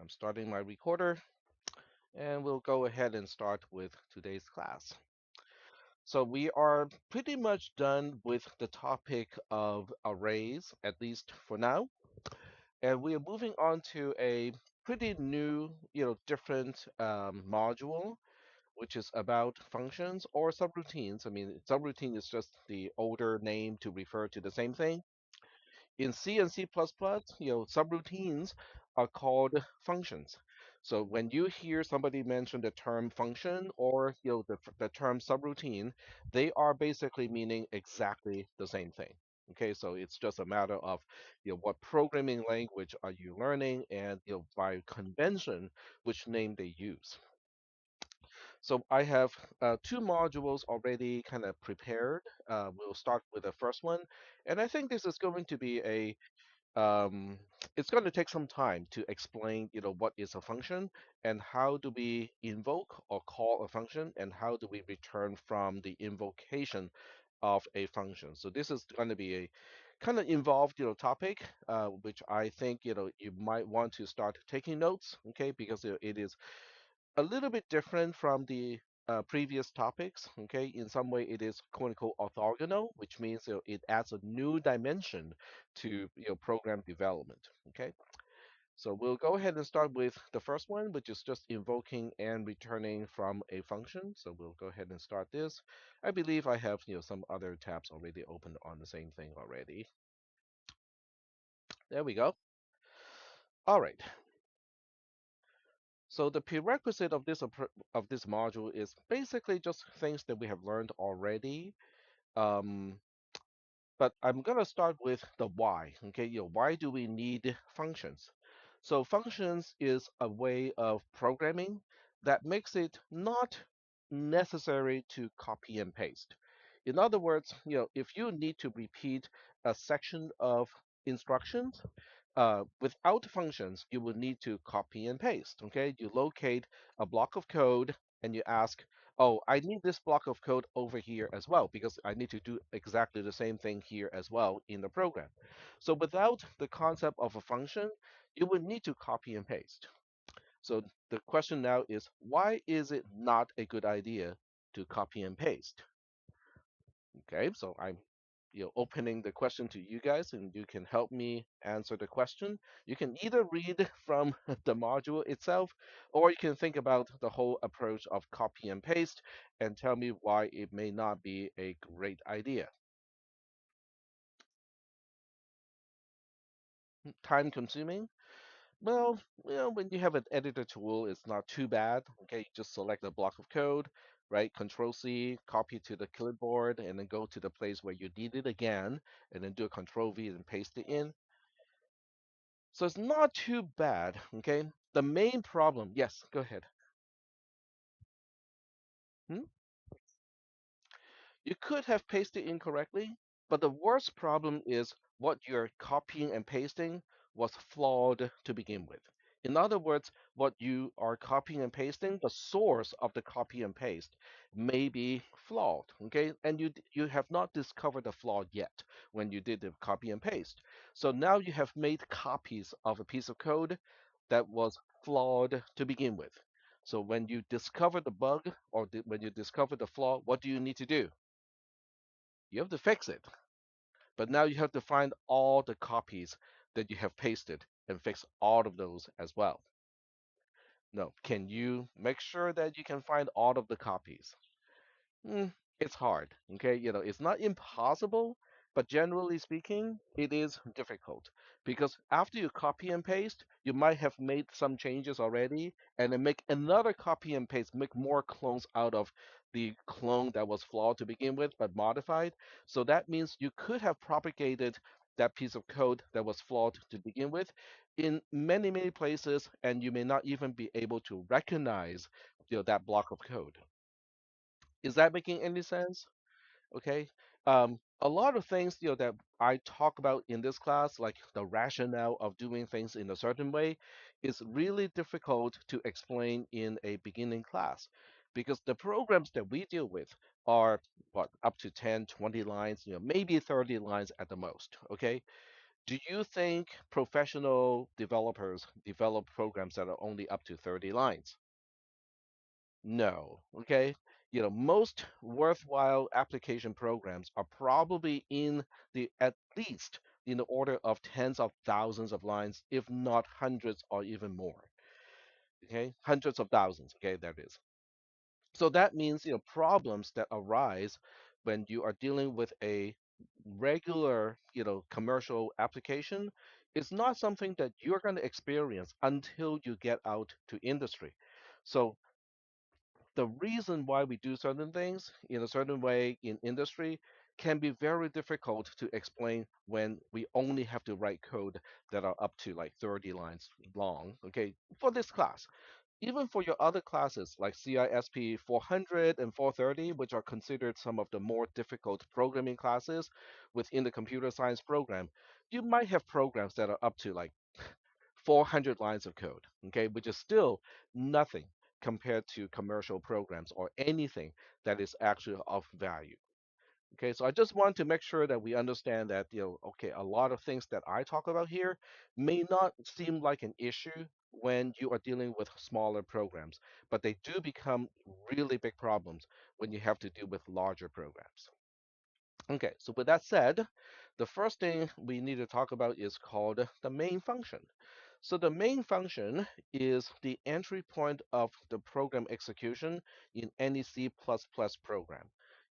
I'm starting my recorder and we'll go ahead and start with today's class. So we are pretty much done with the topic of arrays, at least for now. And we are moving on to a pretty new, different module, which is about functions or subroutines. I mean, subroutine is just the older name to refer to the same thing. In C and C++, subroutines are called functions. So when you hear somebody mention the term function or the term subroutine, they are basically meaning exactly the same thing. Okay, so it's just a matter of what programming language are you learning and by convention which name they use. So I have two modules already kind of prepared. We'll start with the first one, and I think this is going to be a um, it's going to take some time to explain, what is a function and how do we invoke or call a function and how do we return from the invocation of a function. So this is going to be a kind of involved, topic, which I think, you might want to start taking notes, okay, because it is a little bit different from the previous topics. Okay, in some way it is quote unquote orthogonal, which means it adds a new dimension to program development. Okay, so we'll go ahead and start with the first one, which is just invoking and returning from a function. So we'll go ahead and start this. I believe I have some other tabs already opened on the same thing already. There we go. All right. So the prerequisite of this module is basically just things that we have learned already. Um, but I'm gonna start with the why. Okay, why do we need functions? So functions is a way of programming that makes it not necessary to copy and paste. In other words, if you need to repeat a section of instructions, without functions, you would need to copy and paste. Okay, you locate a block of code and you ask, oh, I need this block of code over here as well because I need to do exactly the same thing here as well in the program. So without the concept of a function, you would need to copy and paste. So the question now is, why is it not a good idea to copy and paste? Okay, so I'm opening the question to you guys and you can help me answer the question. You can either read from the module itself or you can think about the whole approach of copy and paste and tell me why it may not be a great idea. Time consuming? Well, when you have an editor tool, it's not too bad. Okay, you just select a block of code, right? Control C, copy to the clipboard, and then go to the place where you need it again, and then do a Control V and paste it in. So it's not too bad. Okay, the main problem, yes, go ahead. Hmm? You could have pasted incorrectly, but the worst problem is what you're copying and pasting was flawed to begin with. In other words, what you are copying and pasting, the source of the copy and paste may be flawed, okay? And you have not discovered the flaw yet when you did the copy and paste. So now you have made copies of a piece of code that was flawed to begin with. So when you discover the bug or when you discover the flaw, what do you need to do? You have to fix it. But now you have to find all the copies that you have pasted and fix all of those as well. No, can you make sure that you can find all of the copies? Mm, it's hard. Okay, it's not impossible, but generally speaking, it is difficult because after you copy and paste, you might have made some changes already, and then make another copy and paste, make more clones out of the clone that was flawed to begin with, but modified. So that means you could have propagated that piece of code that was flawed to begin with in many, many places, and you may not even be able to recognize, that block of code. Is that making any sense? Okay. A lot of things that I talk about in this class, like the rationale of doing things in a certain way, is really difficult to explain in a beginning class because the programs that we deal with are what up to 10, 20 lines, maybe 30 lines at the most. Okay. Do you think professional developers develop programs that are only up to 30 lines? No. Okay. Most worthwhile application programs are probably in the at least in the order of tens of thousands of lines, if not hundreds or even more. Okay. Hundreds of thousands. Okay. That is. So that means, problems that arise when you are dealing with a regular, commercial application is not something that you're going to experience until you get out to industry. So the reason why we do certain things in a certain way in industry can be very difficult to explain when we only have to write code that are up to like 30 lines long, okay, for this class. Even for your other classes like CISP 400 and 430, which are considered some of the more difficult programming classes within the computer science program, you might have programs that are up to like 400 lines of code, okay, which is still nothing compared to commercial programs or anything that is actually of value. Okay, so I just want to make sure that we understand that, okay, a lot of things that I talk about here may not seem like an issue when you are dealing with smaller programs, but they do become really big problems when you have to deal with larger programs. Okay, so with that said, the first thing we need to talk about is called the main function. So the main function is the entry point of the program execution in any C++ program.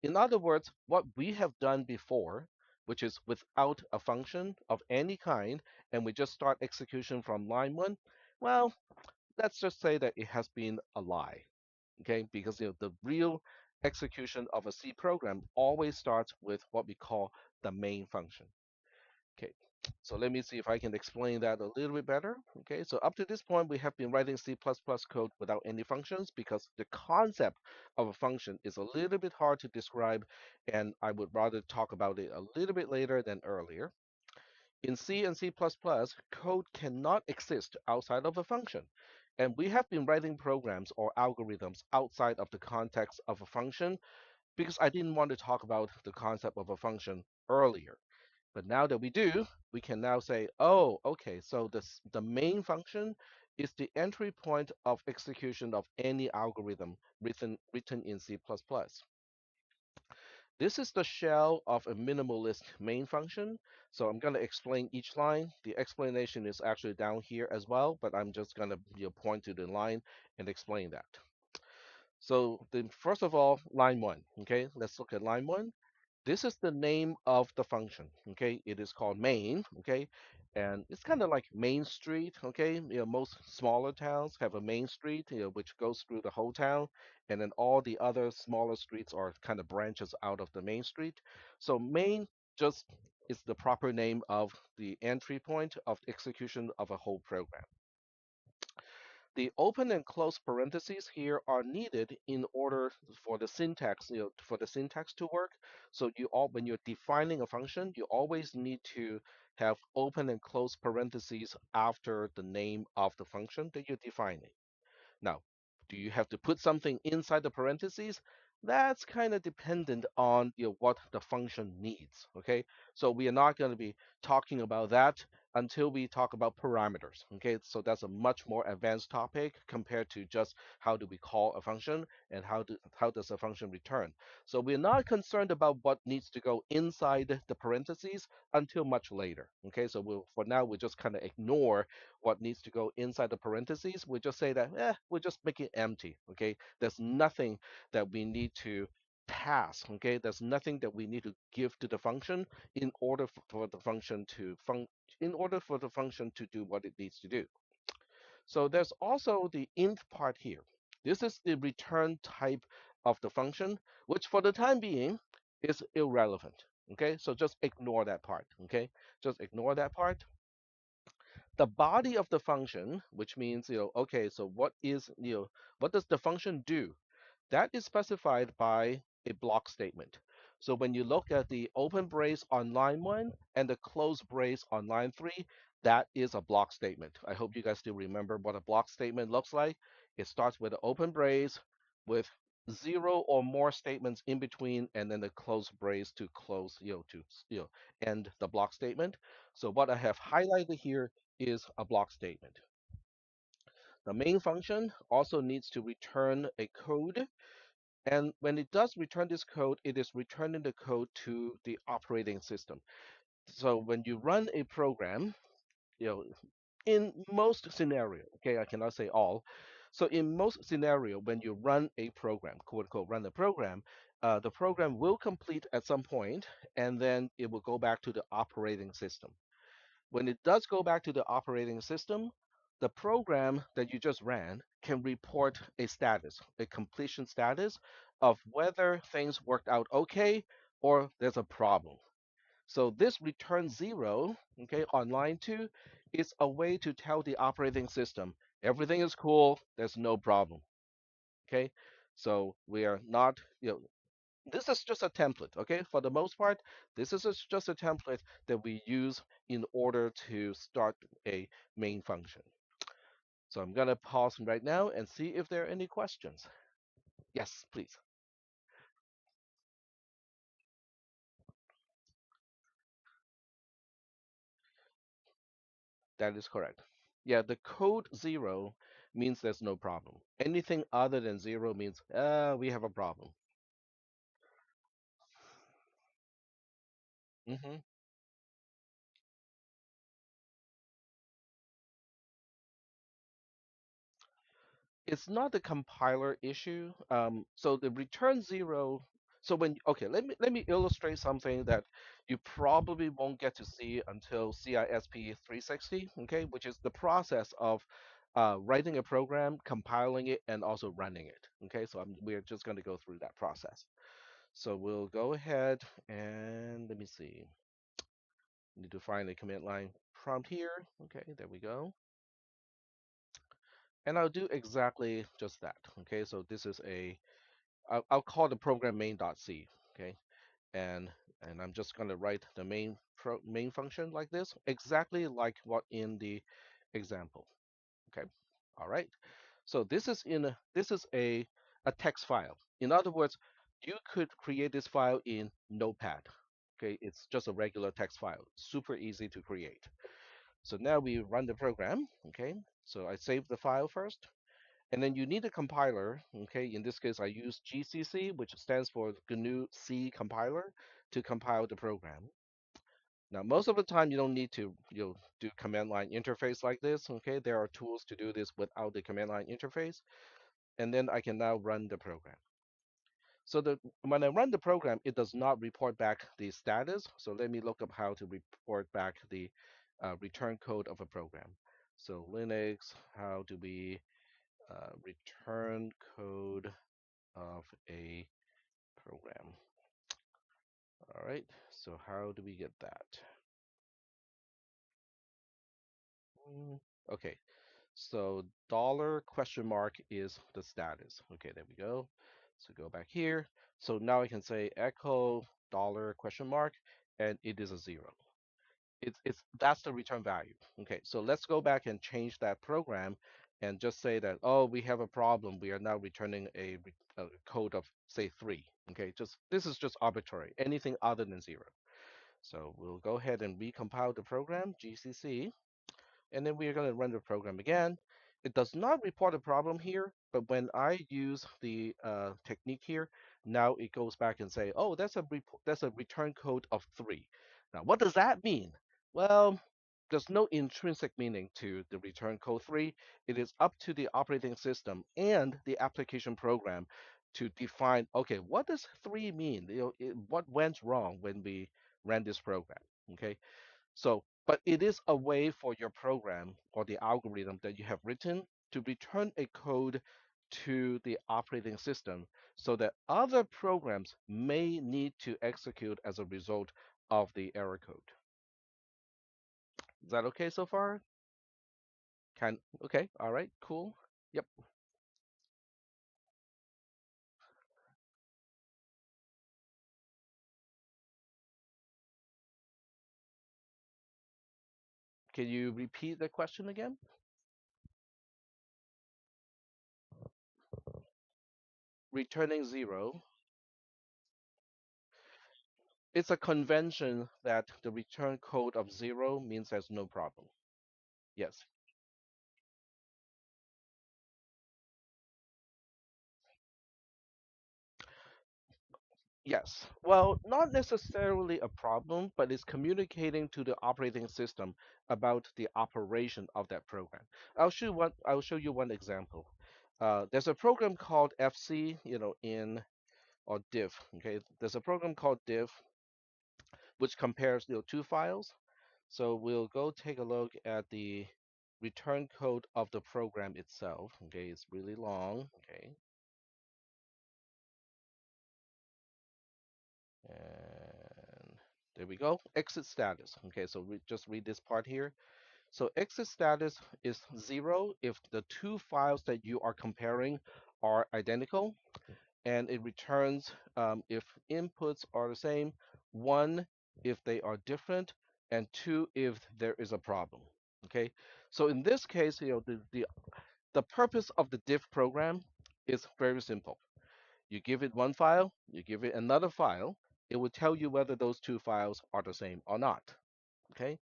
In other words, what we have done before, which is without a function of any kind, and we just start execution from line one, well, let's just say that it has been a lie, okay? Because the real execution of a C program always starts with what we call the main function. Okay, so let me see if I can explain that a little bit better. Okay, so up to this point, we have been writing C++ code without any functions because the concept of a function is a little bit hard to describe, and I would rather talk about it a little bit later than earlier. In C and C++, code cannot exist outside of a function. And we have been writing programs or algorithms outside of the context of a function because I didn't want to talk about the concept of a function earlier. But now that we do, we can now say, oh, okay, so the main function is the entry point of execution of any algorithm written in C++. This is the shell of a minimalist main function. So I'm going to explain each line. The explanation is actually down here as well, but I'm just going to point to the line and explain that. So first of all, line one. Okay, let's look at line one. This is the name of the function. Okay, it is called main. Okay, and it's kind of like Main Street. Okay, most smaller towns have a main street, which goes through the whole town, and then all the other smaller streets are kind of branches out of the main street. So main just is the proper name of the entry point of execution of a whole program. The open and close parentheses here are needed in order for the syntax, for the syntax to work. So when you're defining a function, you always need to have open and close parentheses after the name of the function that you're defining. Now, do you have to put something inside the parentheses? That's kind of dependent on what the function needs. Okay, so we are not going to be talking about that until we talk about parameters. Okay, so that's a much more advanced topic compared to just how do we call a function and how does a function return. So we're not concerned about what needs to go inside the parentheses until much later. Okay, so for now we just kind of ignore what needs to go inside the parentheses. We just say that, we'll just make it empty. Okay, there's nothing that we need to pass. Okay, there's nothing that we need to give to the function in order for the function to do what it needs to do. So there's also the int part here. This is the return type of the function, which for the time being is irrelevant. Okay, so just ignore that part. Okay, just ignore that part. The body of the function, which means, okay, so what does the function do? That is specified by a block statement. So when you look at the open brace on line one and the close brace on line three, that is a block statement. I hope you guys still remember what a block statement looks like. It starts with an open brace with zero or more statements in between, and then the close brace to close, to end the block statement. So what I have highlighted here is a block statement. The main function also needs to return a code, and when it does return this code, it is returning the code to the operating system. So when you run a program, you know, in most scenario, okay, I cannot say all. So in most scenario, when you run a program, quote unquote, run the program, the program will complete at some point, and then it will go back to the operating system. When it does go back to the operating system, the program that you just ran can report a status, a completion status of whether things worked out okay or there's a problem. So this return zero, okay, on line two, is a way to tell the operating system everything is cool, there's no problem. Okay, so we are not, this is just a template. Okay, for the most part, this is just a template that we use in order to start a main function. So I'm gonna pause right now and see if there are any questions. Yes, please. That is correct. Yeah, the code zero means there's no problem. Anything other than zero means we have a problem. Hmm. It's not the compiler issue. So the return zero. So when okay, let me illustrate something that you probably won't get to see until CISP 360. Okay, which is the process of writing a program, compiling it, and also running it. Okay, so we're just going to go through that process. So we'll go ahead and let me see. Need to find a command line prompt here. Okay, there we go. And I'll do exactly just that. Okay, so this is I'll call the program main.c. Okay, and I'm just going to write the main function like this, exactly like what in the example. Okay, all right. So this is a text file. In other words, you could create this file in Notepad. Okay, it's just a regular text file, super easy to create. So now we run the program. Okay, so I save the file first. And then you need a compiler. Okay, in this case, I use GCC, which stands for GNU C compiler, to compile the program. Now, most of the time, you don't need to do command line interface like this. Okay, there are tools to do this without the command line interface. And then I can now run the program. So when I run the program, it does not report back the status. So let me look up how to report back the return code of a program. So Linux, how do we return code of a program? All right, so how do we get that? Okay, so dollar question mark is the status. Okay, there we go. So go back here. So now I can say echo dollar question mark, and it is a zero. It's that's the return value. Okay, so let's go back and change that program and just say that, oh, we have a problem. We are now returning a code of say 3. Okay, just this is just arbitrary. Anything other than 0. So we'll go ahead and recompile the program, GCC, and then we are going to run the program again. It does not report a problem here, but when I use the technique here, now it goes back and say, oh, that's a return code of 3. Now, what does that mean? Well, there's no intrinsic meaning to the return code 3. It is up to the operating system and the application program to define, okay, what does 3 mean? What went wrong when we ran this program? Okay, so, but it is a way for your program or the algorithm that you have written to return a code to the operating system so that other programs may need to execute as a result of the error code. Is that okay so far? Okay, all right, cool. Yep. Can you repeat the question again? returning zero, it's a convention that the return code of zero means there's no problem. Yes. Yes. Well, not necessarily a problem, but it's communicating to the operating system about the operation of that program. I'll show you one example. There's a program called FC, in or diff. Okay, there's a program called diff which compares two files. So we'll go take a look at the return code of the program itself. Okay, it's really long. Okay, and there we go. Exit status. Okay, so we just read this part here. So exit status is zero if the two files that you are comparing are identical, and it returns if inputs are the same, one if they are different, and two if there is a problem. Okay, so in this case, the purpose of the diff program is very simple. You give it one file, you give it another file, it will tell you whether those two files are the same or not. Okay,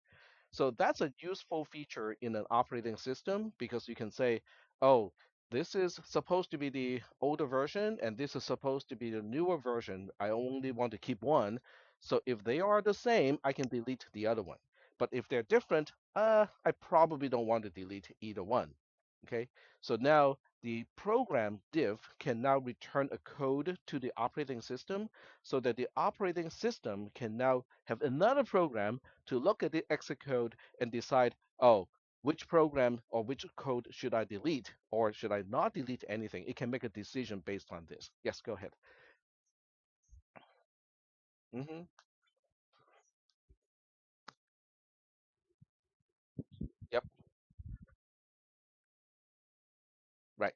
so that's a useful feature in an operating system because you can say, oh, this is supposed to be the older version and this is supposed to be the newer version. I only want to keep one. So if they are the same, I can delete the other one. But if they're different, I probably don't want to delete either one. Okay, so now the program diff can now return a code to the operating system so that the operating system can now have another program to look at the exit code and decide, oh, which program or which code should I delete or should I not delete anything? It can make a decision based on this. Yes, go ahead. Hmm. Yep. Right.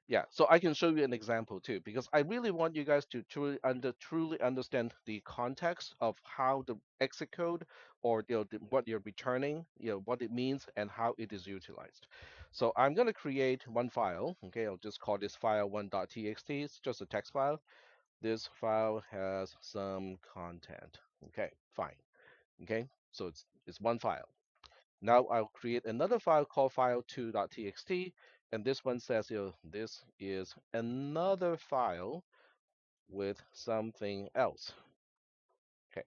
Yeah, so I can show you an example too, because I really want you guys to truly understand the context of how the exit code or what you're returning, what it means and how it is utilized. So I'm going to create one file. Okay, I'll just call this file 1.txt. It's just a text file. This file has some content. Okay, fine. Okay, so it's one file. Now I'll create another file called file2.txt, and this one says, this is another file with something else. Okay,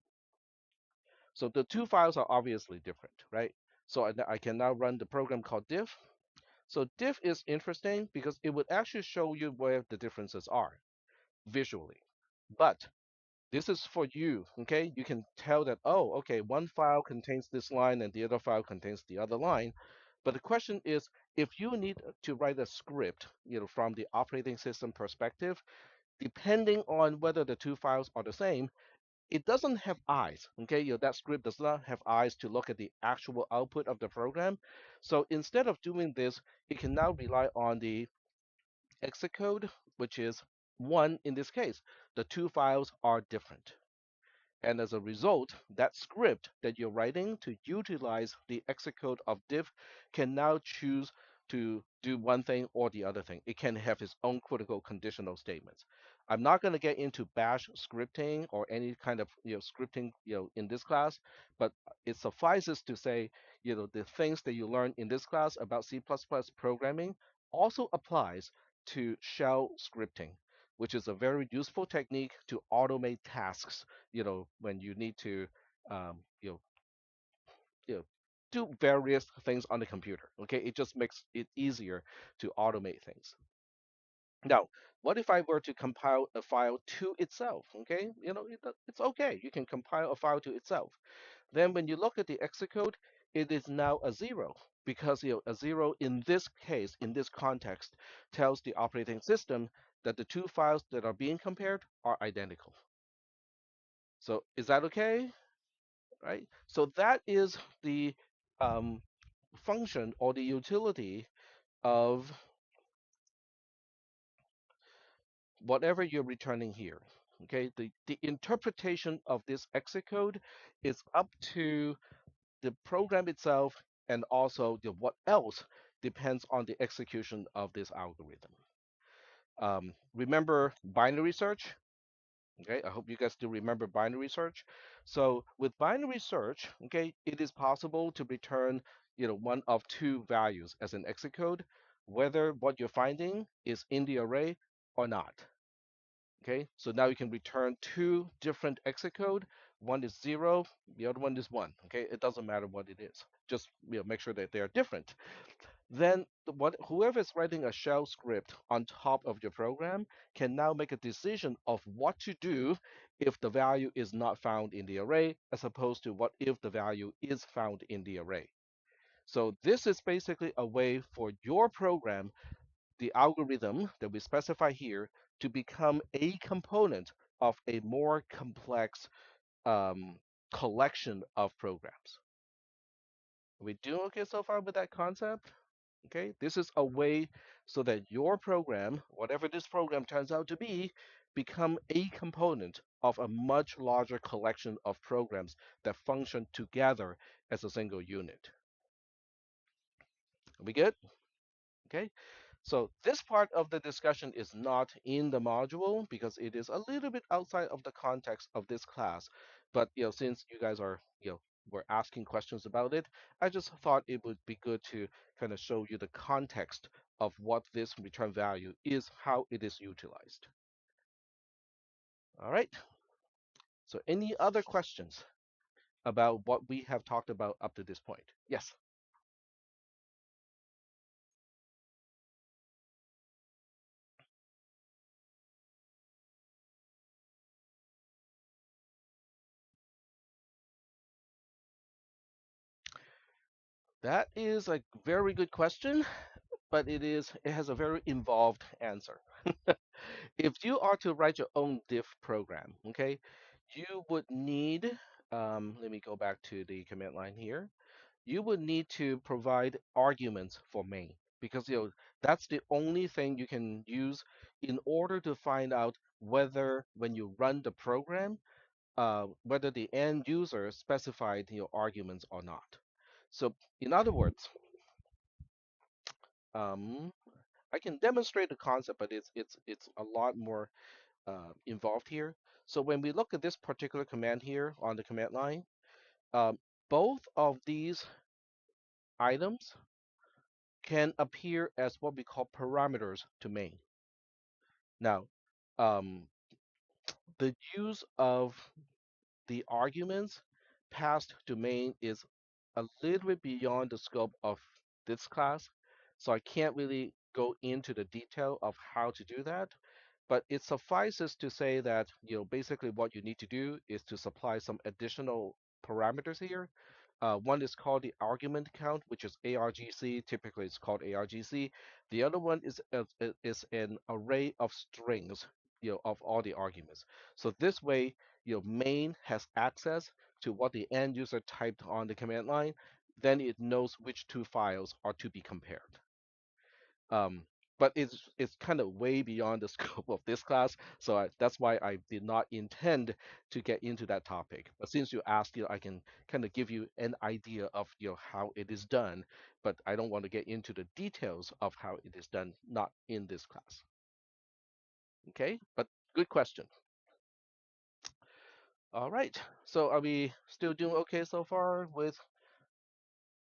so the two files are obviously different, right? So I can now run the program called diff. So diff is interesting because it would actually show you where the differences are visually. But this is for you, okay? You can tell that, oh, okay, one file contains this line and the other file contains the other line. But the question is, if you need to write a script, from the operating system perspective, depending on whether the two files are the same, it doesn't have eyes, okay? That script does not have eyes to look at the actual output of the program. So instead of doing this, it can now rely on the exit code, which is one in this case. The two files are different. And as a result, that script that you're writing to utilize the exit code of diff can now choose to do one thing or the other thing. It can have its own critical conditional statements. I'm not going to get into bash scripting or any kind of scripting in this class, but it suffices to say the things that you learn in this class about C++ programming also applies to shell scripting, which is a very useful technique to automate tasks, when you need to, um, you know, you know, do various things on the computer. Okay, it just makes it easier to automate things. Now, what if I were to compile a file to itself? Okay, it's okay. You can compile a file to itself. Then when you look at the exit code, it is now a zero because a zero in this case, in this context, tells the operating system that the two files that are being compared are identical. So is that okay? Right? So that is the um, function or the utility of whatever you're returning here. Okay, the interpretation of this exit code is up to the program itself, and also what else depends on the execution of this algorithm. Remember binary search? Okay, I hope you guys still remember binary search. So with binary search, okay, it is possible to return, one of two values as an exit code, whether what you're finding is in the array or not. Okay, so now you can return two different exit code. One is zero, the other one is one. Okay, it doesn't matter what it is. Just make sure that they are different. Then whoever is writing a shell script on top of your program can now make a decision of what to do if the value is not found in the array, as opposed to what if the value is found in the array. So this is basically a way for your program, the algorithm that we specify here, to become a component of a more complex um, collection of programs. Are we doing okay so far with that concept? Okay, this is a way so that your program, whatever this program turns out to be, become a component of a much larger collection of programs that function together as a single unit. Are we good? Okay, so this part of the discussion is not in the module because it is a little bit outside of the context of this class. But since you guys are were asking questions about it, I just thought it would be good to kind of show you the context of what this return value is, how it is utilized. All right. So any other questions about what we have talked about up to this point? Yes, that is a very good question, but it has a very involved answer. If you are to write your own diff program, okay, you would need, let me go back to the command line here. You would need to provide arguments for main because that's the only thing you can use in order to find out whether when you run the program, whether the end user specified your arguments or not. So in other words, um, I can demonstrate the concept, but it's a lot more involved here. So when we look at this particular command here on the command line, um, both of these items can appear as what we call parameters to main. Now, um, the use of the arguments passed to main is a little bit beyond the scope of this class, so I can't really go into the detail of how to do that. But it suffices to say that basically what you need to do is to supply some additional parameters here. One is called the argument count, which is argc. Typically, it's called argc. The other one is an array of strings, of all the arguments. So this way, main has access to what the end user typed on the command line. Then it knows which two files are to be compared. Um, but it's kind of way beyond the scope of this class, so that's why I did not intend to get into that topic. But since you asked, I can kind of give you an idea of how it is done, but I don't want to get into the details of how it is done, not in this class. Okay, but good question. All right, so are we still doing okay so far with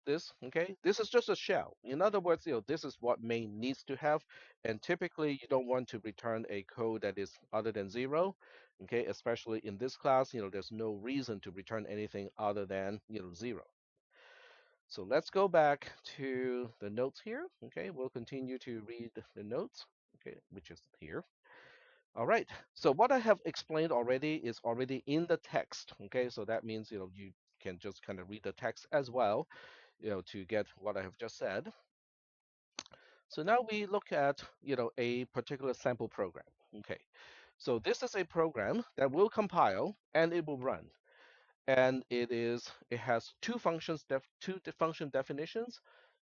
this? Okay, this is just a shell. In other words, this is what main needs to have, and typically you don't want to return a code that is other than zero. Okay, especially in this class, there's no reason to return anything other than zero. So let's go back to the notes here. Okay, we'll continue to read the notes. Okay, which is here. All right. So what I have explained already is already in the text. Okay, so that means you can just kind of read the text as well, to get what I have just said. So now we look at, a particular sample program. Okay. So this is a program that will compile and it will run. And it has two function definitions.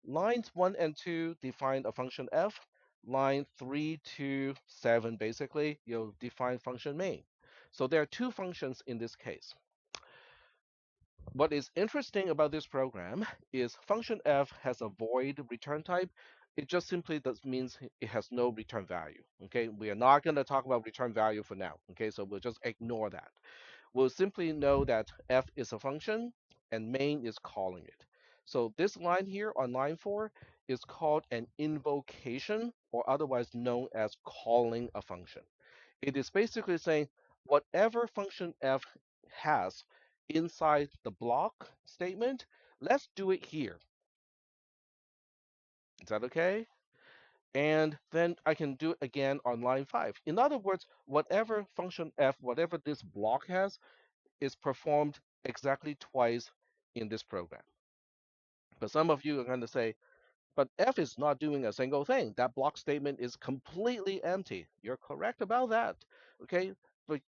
Lines 1 and 2 define a function f. Line 3 to 7 basically, define function main. So there are two functions in this case. What is interesting about this program is function f has a void return type, It just simply does means it has no return value. Okay, we are not going to talk about return value for now. Okay, so we'll just ignore that. We'll simply know that f is a function and main is calling it. So this line here on line 4 is called an invocation, or otherwise known as calling a function. It is basically saying whatever function f has inside the block statement, let's do it here. Is that okay? And then I can do it again on line 5. In other words, whatever function f, whatever this block has, is performed exactly twice in this program. But some of you are going to say, but f is not doing a single thing. That block statement is completely empty. You're correct about that. Okay,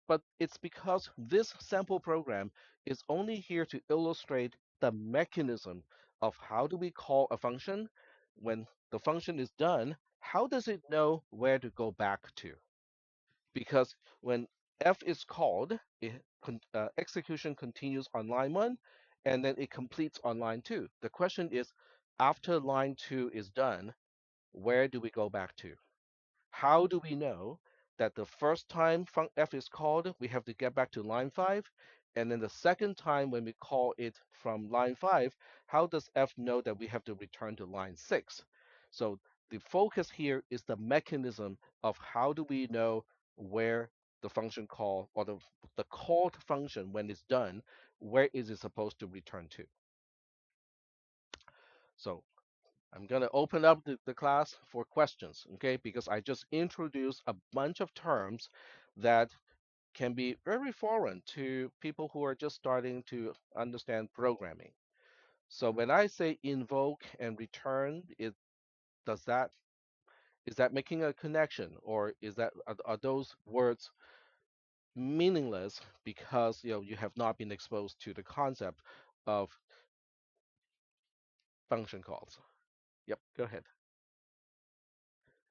but it's because this sample program is only here to illustrate the mechanism of how do we call a function. When the function is done, how does it know where to go back to? Because when f is called, execution continues on line 1, and then it completes on line 2. The question is, after line 2 is done, where do we go back to? How do we know that the first time f is called, we have to get back to line 5, and then the second time when we call it from line 5, how does f know that we have to return to line 6? So the focus here is the mechanism of how do we know where the function call, or the called function, when it's done, where is it supposed to return to? So I'm going to open up the class for questions, okay? Because I just introduced a bunch of terms that can be very foreign to people who are just starting to understand programming. So when I say invoke and return, does that is that making a connection, or are those words meaningless because you have not been exposed to the concept of function calls? Yep, go ahead.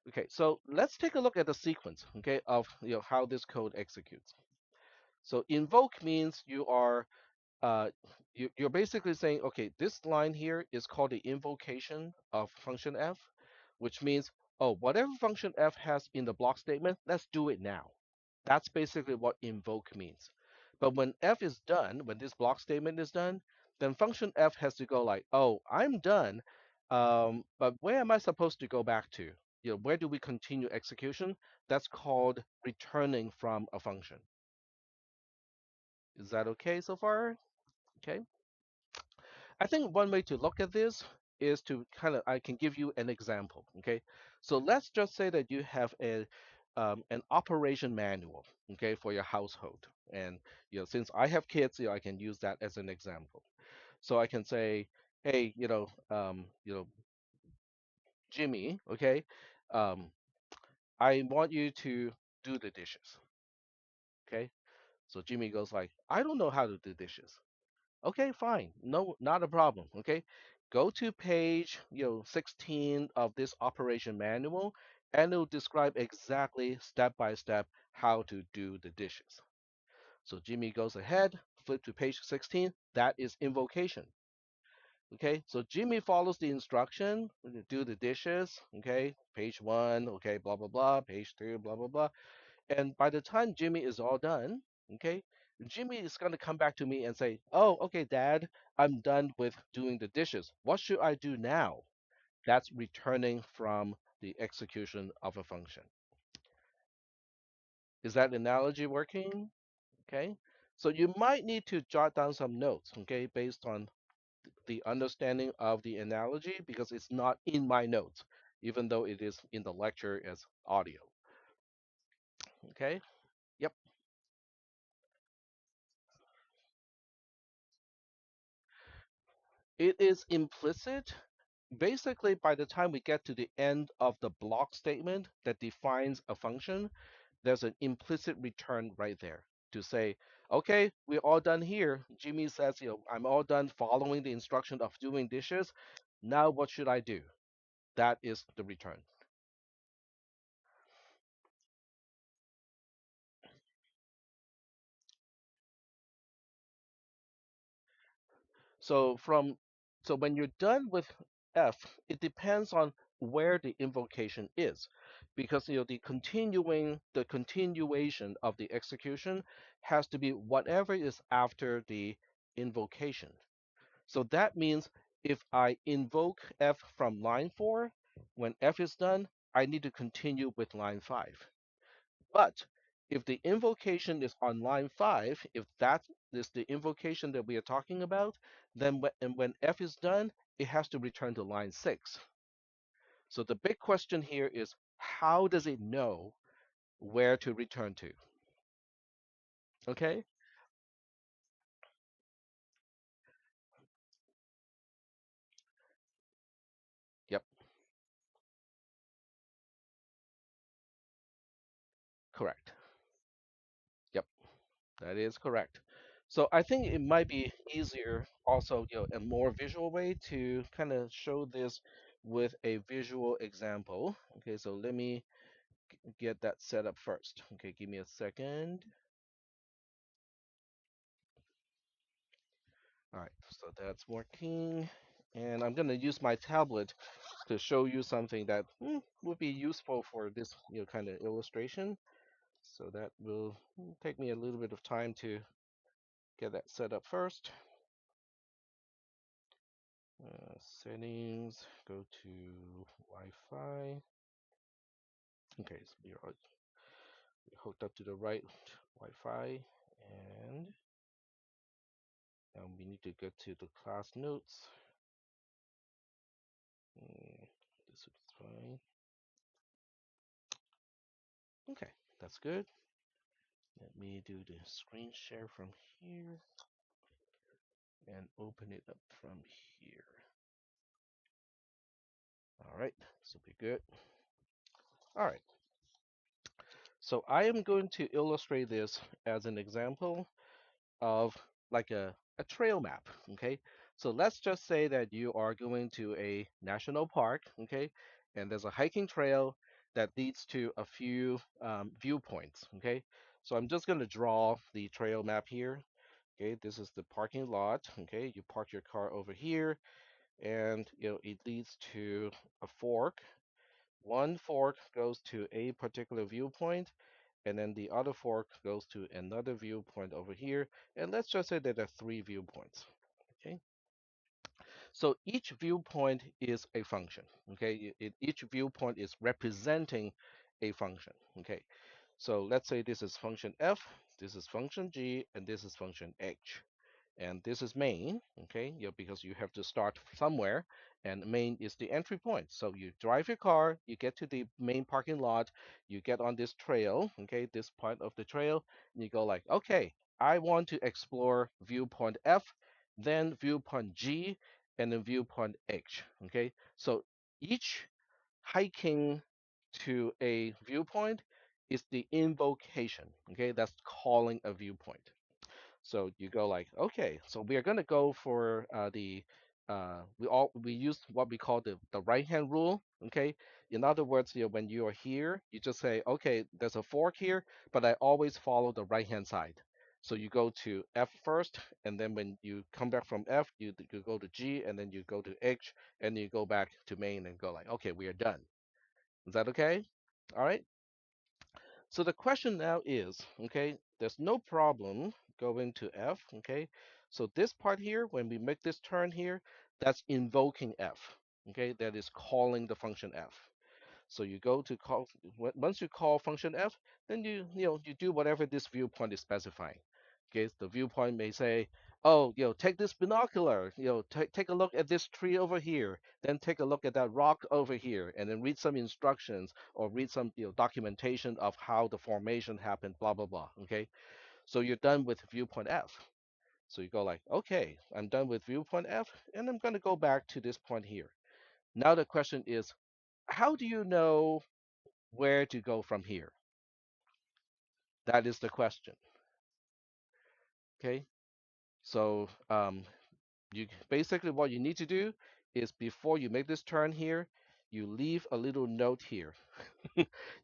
Okay, so let's take a look at the sequence, okay, of how this code executes. So invoke means uh, you're basically saying, okay, this line here is called the invocation of function f, which means, oh, whatever function f has in the block statement, let's do it now. That's basically what invoke means. But when f is done, when this block statement is done, then function f has to go like, oh, I'm done, but where am I supposed to go back to? Where do we continue execution? That's called returning from a function. Is that okay so far? Okay. I think one way to look at this is to I can give you an example. Okay. So let's just say that you have an operation manual, okay, for your household. And since I have kids, I can use that as an example. So I can say, hey, Jimmy, okay, um, I want you to do the dishes. Okay. So Jimmy goes like, I don't know how to do dishes. Okay, fine. No, not a problem. Okay. Go to page, 16 of this operation manual, and it'll describe exactly step by step how to do the dishes. So Jimmy goes ahead, flip to page 16. That is invocation. Okay, so Jimmy follows the instruction, do the dishes. Okay, page 1, okay, blah, blah, blah, page 2, blah, blah, blah. And by the time Jimmy is all done, okay, Jimmy is going to come back to me and say, oh, okay, Dad, I'm done with doing the dishes. What should I do now? That's returning from the execution of a function. Is that analogy working? Okay. So you might need to jot down some notes, okay, based on the understanding of the analogy, because it's not in my notes, even though it is in the lecture as audio. Okay. Yep. It is implicit. Basically, by the time we get to the end of the block statement that defines a function, there's an implicit return right there to say, okay, we're all done here. Jimmy says, I'm all done following the instruction of doing dishes. Now what should I do? That is the return. So from so when you're done with f, it depends on where the invocation is, because the continuation of the execution has to be whatever is after the invocation. So that means if I invoke f from line 4, when f is done, I need to continue with line 5. But if the invocation is on line 5, if that is the invocation that we are talking about, then when f is done, it has to return to line 6. So the big question here is, how does it know where to return to? Okay? Yep, correct. Yep, that is correct. So I think it might be easier also, a more visual way to kind of show this with a visual example. Okay, so let me get that set up first. Okay, give me a second. All right, so that's working. And I'm gonna use my tablet to show you something that would be useful for this, kind of illustration. So that will take me a little bit of time to get that set up first. Settings, go to Wi-Fi. Okay, so we're hooked up to the right Wi-Fi, and now we need to get to the class notes. Mm, this is fine. Okay, that's good. Let me do the screen share from here and open it up from here. All right, this will be good. All right, so I am going to illustrate this as an example of like a trail map. Okay, so let's just say that you are going to a national park. Okay, and there's a hiking trail that leads to a few viewpoints. Okay, so I'm just going to draw the trail map here. Okay, this is the parking lot. Okay, you park your car over here, and it leads to a fork. One fork goes to a particular viewpoint, and then the other fork goes to another viewpoint over here. And let's just say that there are three viewpoints. Okay, so each viewpoint is a function. Okay, each viewpoint is representing a function. Okay, so let's say this is function f, this is function g, and this is function h. And this is main, okay, because you have to start somewhere, and main is the entry point. So you drive your car, you get to the main parking lot, you get on this trail, okay, this part of the trail, and you go like, okay, I want to explore viewpoint F, then viewpoint G, and then viewpoint H, okay. So each hiking to a viewpoint is the invocation, okay, that's calling a viewpoint. So you go like, okay, so we are going to go for we use what we call the right hand rule. Okay, in other words, when you are here, you just say, okay, there's a fork here, but I always follow the right hand side. So you go to F first, and then when you come back from F, you go to G, and then you go to H, and you go back to main and go like, okay, we are done. Is that okay? All right. So the question now is, okay, there's no problem going to F, okay? So this part here, when we make this turn here, that's invoking F, okay? That is calling the function F. So you go to call, once you call function f, then you do whatever this viewpoint is specifying. Okay, the viewpoint may say, oh, take this binocular, take a look at this tree over here, then take a look at that rock over here, and then read some instructions or read some documentation of how the formation happened, blah blah blah. Okay, so you're done with viewpoint f. So you go like, okay, I'm done with viewpoint f, and I'm going to go back to this point here. Now the question is, how do you know where to go from here? That is the question. Okay. So you basically what you need to do is before you make this turn here, you leave a little note here.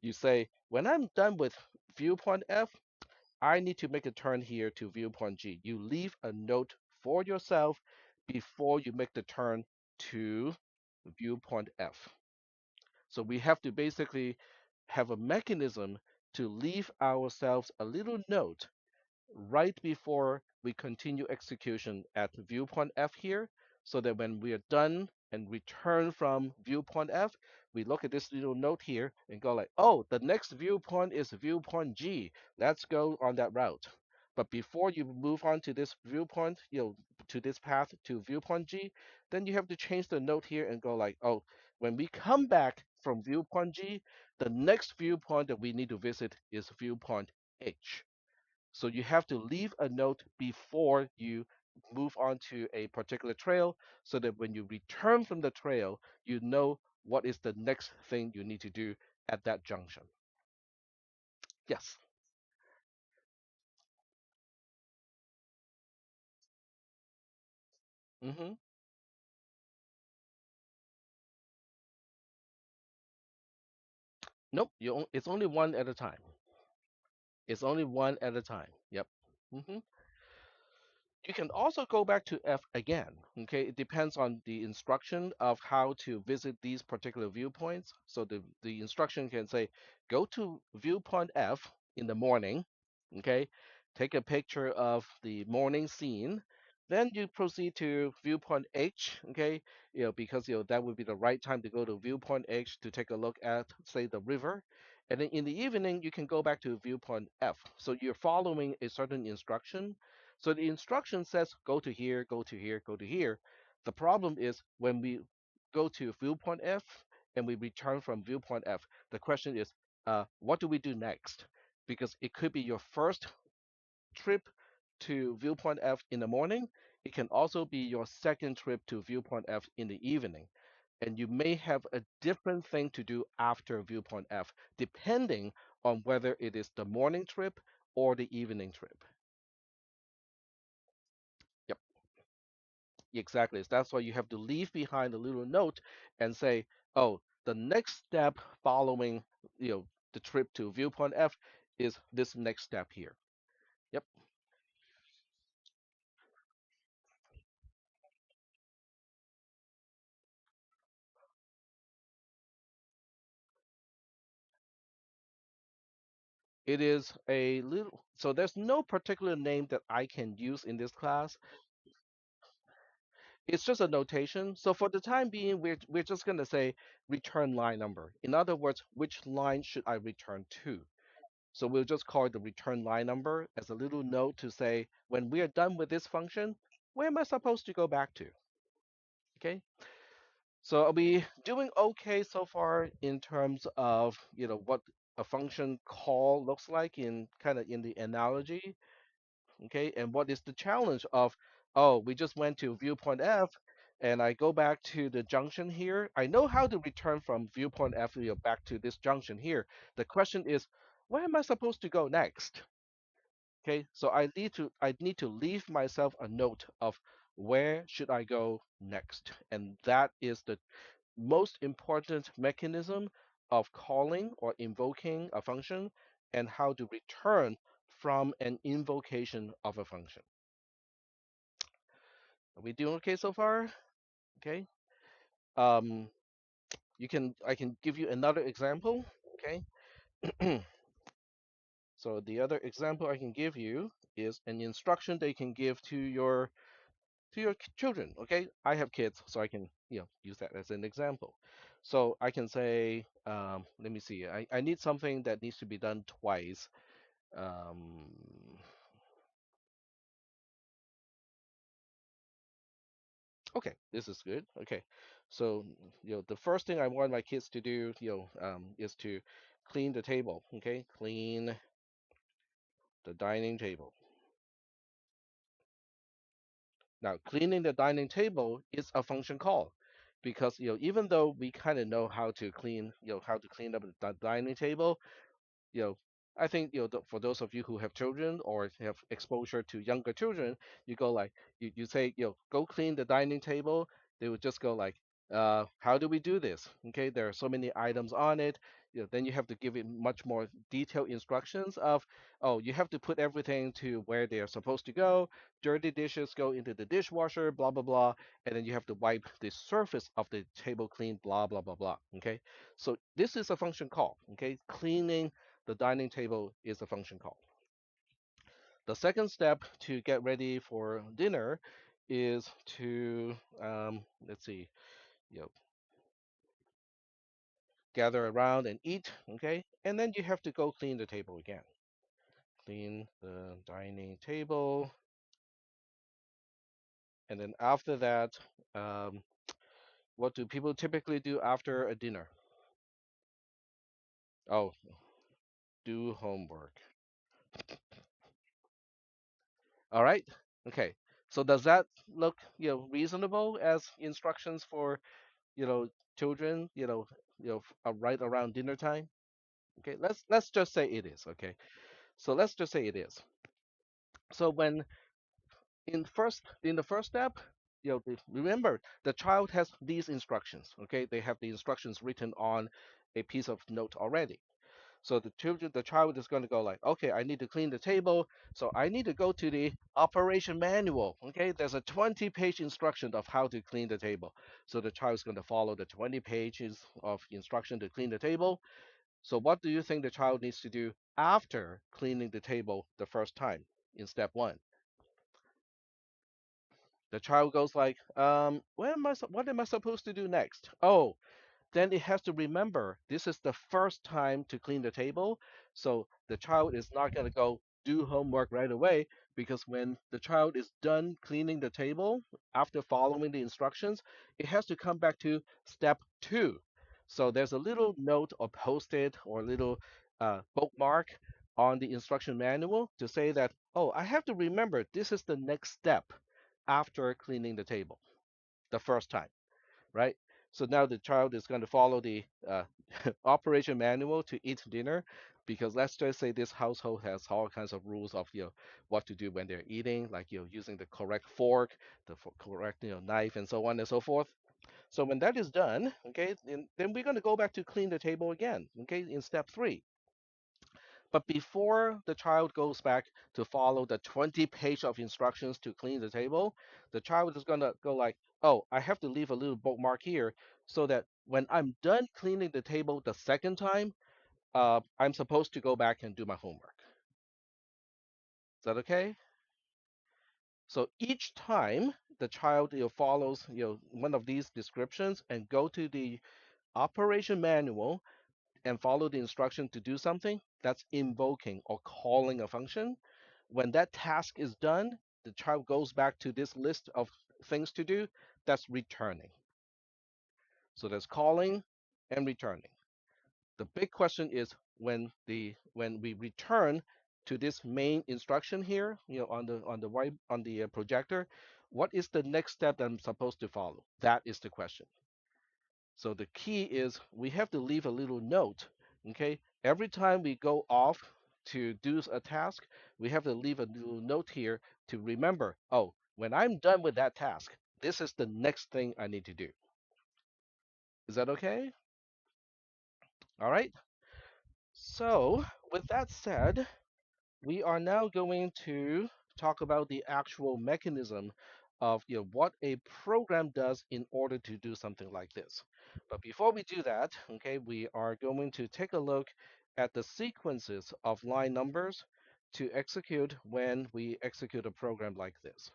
You say, when I'm done with viewpoint F, I need to make a turn here to viewpoint G. You leave a note for yourself before you make the turn to viewpoint F. So we have to basically have a mechanism to leave ourselves a little note right before we continue execution at viewpoint F here, so that when we are done and return from viewpoint F, we look at this little note here and go like, oh, the next viewpoint is viewpoint G. Let's go on that route. But before you move on to this viewpoint, to this path to viewpoint G, then you have to change the note here and go like, oh, when we come back from viewpoint G, the next viewpoint that we need to visit is viewpoint H. So you have to leave a note before you move on to a particular trail so that when you return from the trail, you know what is the next thing you need to do at that junction. Yes. hmm Nope. It's only one at a time. It's only one at a time. Yep. hmm You can also go back to F again. Okay, it depends on the instruction of how to visit these particular viewpoints. So the instruction can say, go to viewpoint F in the morning. Okay, take a picture of the morning scene. Then you proceed to viewpoint H. Okay, because that would be the right time to go to viewpoint H to take a look at, say, the river. And then in the evening, you can go back to viewpoint F. So you're following a certain instruction, so the instruction says go to here, go to here, go to here. The problem is when we go to viewpoint F and we return from viewpoint F, the question is, what do we do next? Because it could be your first trip to viewpoint F in the morning. It can also be your second trip to viewpoint F in the evening. And you may have a different thing to do after viewpoint F, depending on whether it is the morning trip or the evening trip. Yep. Exactly. That's why you have to leave behind a little note and say, oh, the next step following, the trip to viewpoint F is this next step here. Yep. It is a little, so there's no particular name that I can use in this class. It's just a notation. So for the time being, we're just going to say return line number. In other words, which line should I return to? So we'll just call it the return line number as a little note to say, when we are done with this function, where am I supposed to go back to? Okay. So are we doing okay so far in terms of, what a function call looks like in kind of in the analogy? Okay. And what is the challenge of, oh, we just went to viewpoint F and I go back to the junction here. I know how to return from viewpoint F, back to this junction here. The question is, where am I supposed to go next? Okay, so I need to leave myself a note of where should I go next, and that is the most important mechanism of calling or invoking a function and how to return from an invocation of a function. Are we doing okay so far? Okay. Um, I can give you another example. Okay. So the other example I can give you is an instruction that you can give to your children. Okay, I have kids, so I can use that as an example. So I can say, let me see, I need something that needs to be done twice. Um, okay, this is good. Okay, so the first thing I want my kids to do, is to clean the table. Okay, clean the dining table. Now, cleaning the dining table is a function call because even though we kind of know how to clean, how to clean up the dining table, you know, I think for those of you who have children or have exposure to younger children, you go like you say go clean the dining table. They would just go like How do we do this? Okay, there are so many items on it. Then you have to give it much more detailed instructions of, oh, you have to put everything to where they are supposed to go. Dirty dishes go into the dishwasher, blah, blah, blah. And then you have to wipe the surface of the table clean, blah, blah, blah, blah. Okay, so this is a function call. Okay, cleaning the dining table is a function call. The second step to get ready for dinner is to, let's see, you know, gather around and eat, okay? And then you have to go clean the table again. Clean the dining table. And then after that, um, what do people typically do after a dinner? Oh, do homework. All right. Okay. So does that look, reasonable as instructions for, you know, children, right around dinner time? Okay. Let's just say it is. Okay. So let's just say it is. So when in the first step, remember the child has these instructions. Okay, they have the instructions written on a piece of note already. So the child is going to go like, okay, I need to clean the table, so I need to go to the operation manual. Okay, there's a 20-page instruction of how to clean the table. So the child is going to follow the 20 pages of instruction to clean the table. So what do you think the child needs to do after cleaning the table the first time in step one? The child goes like, what am I supposed to do next? Oh, then it has to remember this is the first time to clean the table. So the child is not going to go do homework right away, because when the child is done cleaning the table after following the instructions, it has to come back to step two. So there's a little note or post-it or little bookmark on the instruction manual to say that, oh, I have to remember this is the next step after cleaning the table the first time, right? So now the child is going to follow the operation manual to eat dinner, because let's just say this household has all kinds of rules of what to do when they're eating, like using the correct fork, the correct knife, and so on and so forth. So when that is done, okay, then we're going to go back to clean the table again, okay, in step three. But before the child goes back to follow the 20 page of instructions to clean the table, the child is going to go like, oh, I have to leave a little bookmark here so that when I'm done cleaning the table the second time, I'm supposed to go back and do my homework. Is that okay? So each time the child follows one of these descriptions and go to the operation manual and follow the instruction to do something, that's invoking or calling a function. When that task is done, the child goes back to this list of things to do. That's returning. So there's calling and returning. The big question is when we return to this main instruction here, on the projector, what is the next step that I'm supposed to follow? That is the question. So the key is we have to leave a little note. Okay, every time we go off to do a task, we have to leave a little note here to remember, oh, when I'm done with that task, this is the next thing I need to do. Is that okay? All right. So with that said, we are now going to talk about the actual mechanism of what a program does in order to do something like this. But before we do that, okay, we are going to take a look at the sequences of line numbers to execute when we execute a program like this.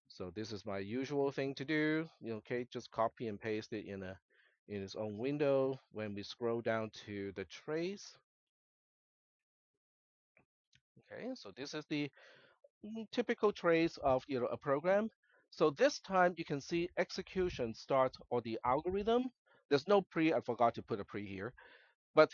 So this is my usual thing to do. Okay, just copy and paste it in its own window. When we scroll down to the trace, okay, so this is the typical trace of a program. So this time you can see execution starts or the algorithm. There's no pre. I forgot to put a pre here, but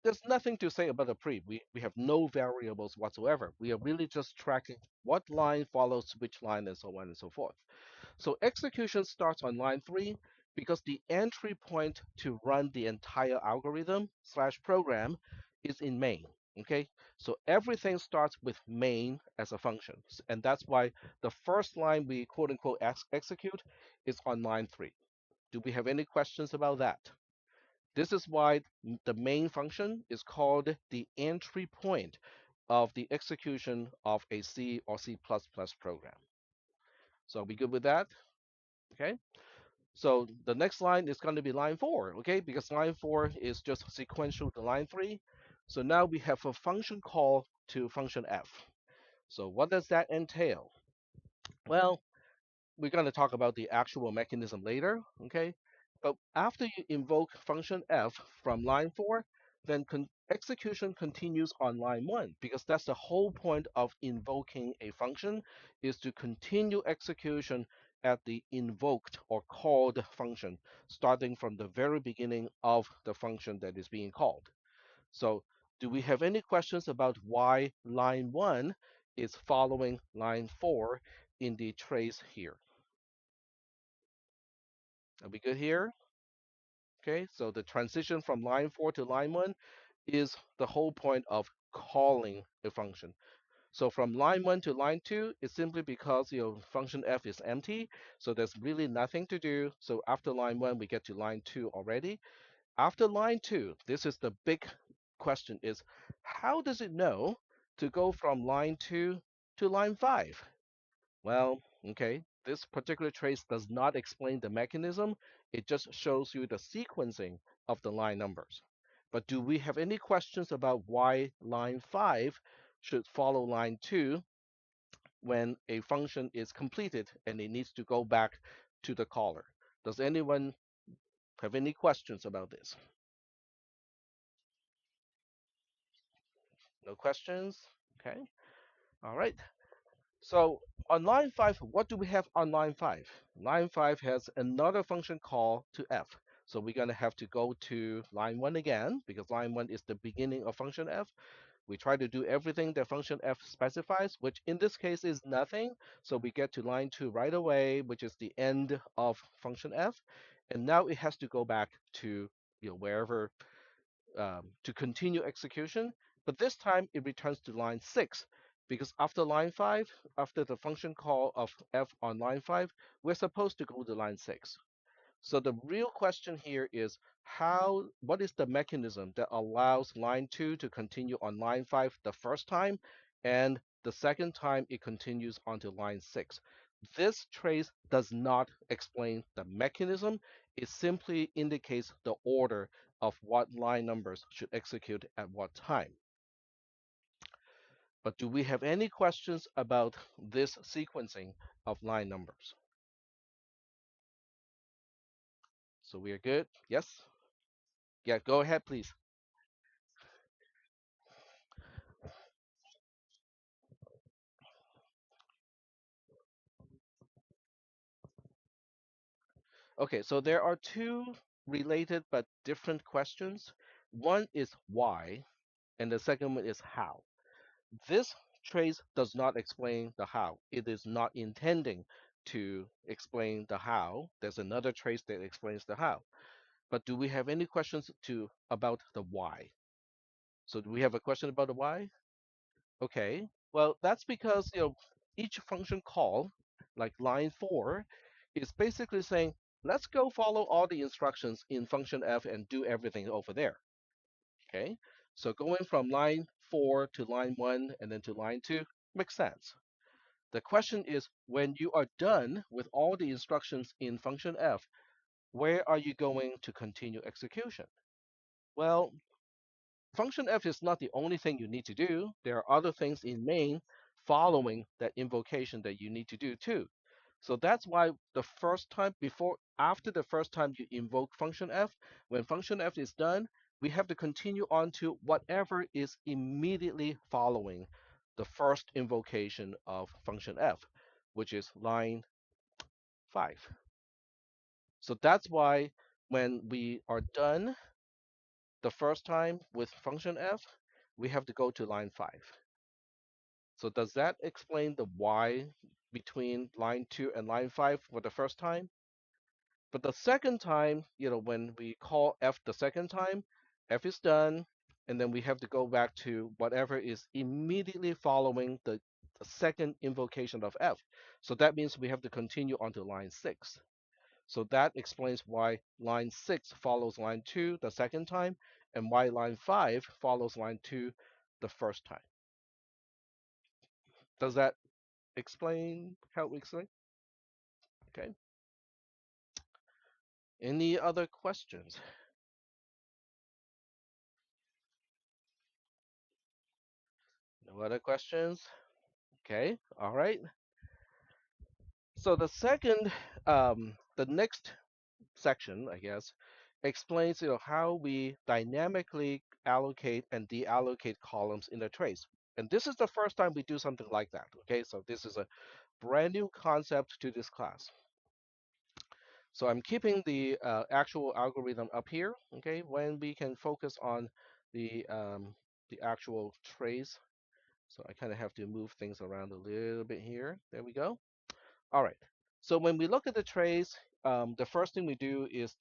there's nothing to say about a pre. We have no variables whatsoever. We are really just tracking what line follows which line and so on and so forth. So execution starts on line 3 because the entry point to run the entire algorithm slash program is in main. Okay, so everything starts with main as a function. And that's why the first line we quote unquote execute is on line 3. Do we have any questions about that? This is why the main function is called the entry point of the execution of a C or C++ program. So are we good with that? Okay. So the next line is going to be line 4, okay? Because line 4 is just sequential to line 3. So now we have a function call to function f. So what does that entail? Well, we're going to talk about the actual mechanism later, okay? But after you invoke function f from line 4, then execution continues on line 1 because that's the whole point of invoking a function is to continue execution at the invoked or called function, starting from the very beginning of the function that is being called. So do we have any questions about why line 1 is following line 4 in the trace here? Are we good here? Okay, so the transition from line 4 to line 1 is the whole point of calling a function. So from line 1 to line 2 is simply because your function f is empty, so there's really nothing to do. So after line 1, we get to line 2 already. After line 2, this is the big question is, how does it know to go from line 2 to line 5? Well, okay, this particular trace does not explain the mechanism. It just shows you the sequencing of the line numbers. But do we have any questions about why line 5 should follow line 2 when a function is completed and it needs to go back to the caller? Does anyone have any questions about this? No questions? Okay. All right. So on line 5, what do we have on line 5? Line 5 has another function call to f. So we're going to have to go to line 1 again because line 1 is the beginning of function f. We try to do everything that function f specifies, which in this case is nothing. So we get to line 2 right away, which is the end of function f. And now it has to go back to wherever to continue execution, but this time it returns to line 6 because after line 5, after the function call of f on line 5, we're supposed to go to line 6. So the real question here is what is the mechanism that allows line 2 to continue on line 5 the first time and the second time it continues onto line 6? This trace does not explain the mechanism. It simply indicates the order of what line numbers should execute at what time. But do we have any questions about this sequencing of line numbers? So we are good? Yes? Yeah, go ahead, please. Okay, so there are two related but different questions. One is why, and the second one is how. This trace does not explain the how. It is not intending to explain the how. There's another trace that explains the how. But do we have any questions about the why? So do we have a question about the why? Okay. Well, that's because each function call, like line 4, is basically saying, let's go follow all the instructions in function f and do everything over there. Okay. So going from line 4 to line 1 and then to line 2 makes sense. The question is, when you are done with all the instructions in function f, where are you going to continue execution? Well, function f is not the only thing you need to do. There are other things in main following that invocation that you need to do too. So that's why the first time after the first time you invoke function f, when function f is done, we have to continue on to whatever is immediately following the first invocation of function f, which is line 5. So that's why when we are done the first time with function f, we have to go to line 5. So does that explain the why between line 2 and line 5 for the first time? But the second time, when we call f the second time, f is done, and then we have to go back to whatever is immediately following the second invocation of f. So that means we have to continue on to line 6. So that explains why line 6 follows line 2 the second time and why line 5 follows line 2 the first time. Does that help explain? Okay. Any other questions? No other questions? Okay. All right. So the next section, I guess, explains how we dynamically allocate and deallocate columns in a trace. And this is the first time we do something like that. Okay, so this is a brand new concept to this class. So I'm keeping the actual algorithm up here. Okay, when we can focus on the actual trace. So I kind of have to move things around a little bit here. There we go. All right. So when we look at the trace, the first thing we do is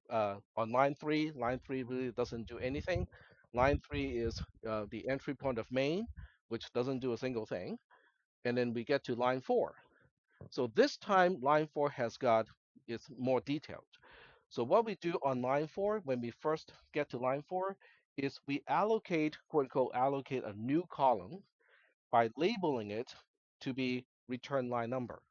on line three. Line three really doesn't do anything. Line three is the entry point of main, which doesn't do a single thing. And then we get to line four. So this time, line four it's more detailed. So what we do on line four, when we first get to line four, is we allocate, quote unquote, allocate a new column by labeling it to be return line number.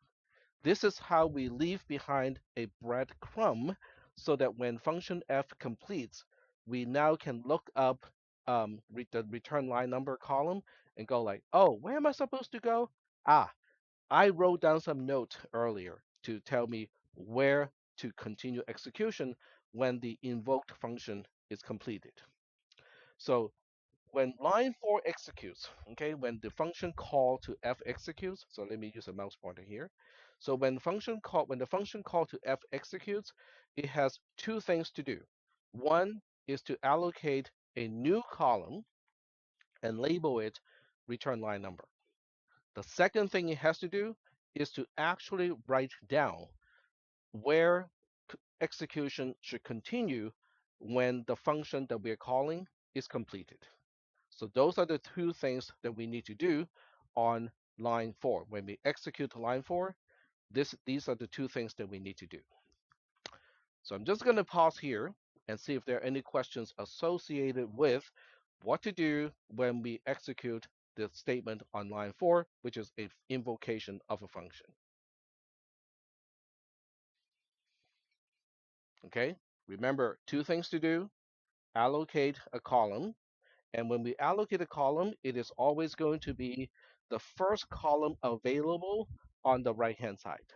This is how we leave behind a breadcrumb so that when function f completes, we now can look up the return line number column and go like, oh, where am I supposed to go? Ah, I wrote down some note earlier to tell me where to continue execution when the invoked function is completed. So when line 4 executes, okay, when the function call to f executes, so let me use a mouse pointer here. So when the function call to f executes, it has two things to do. One is to allocate a new column and label it return line number. The second thing it has to do is to actually write down where execution should continue when the function that we're calling is completed. So those are the two things that we need to do on line 4. When we execute line 4, these are the two things that we need to do. So I'm just going to pause here and see if there are any questions associated with what to do when we execute the statement on line 4, which is an invocation of a function. Okay, remember two things to do: allocate a column. And when we allocate a column, it is always going to be the first column available on the right-hand side.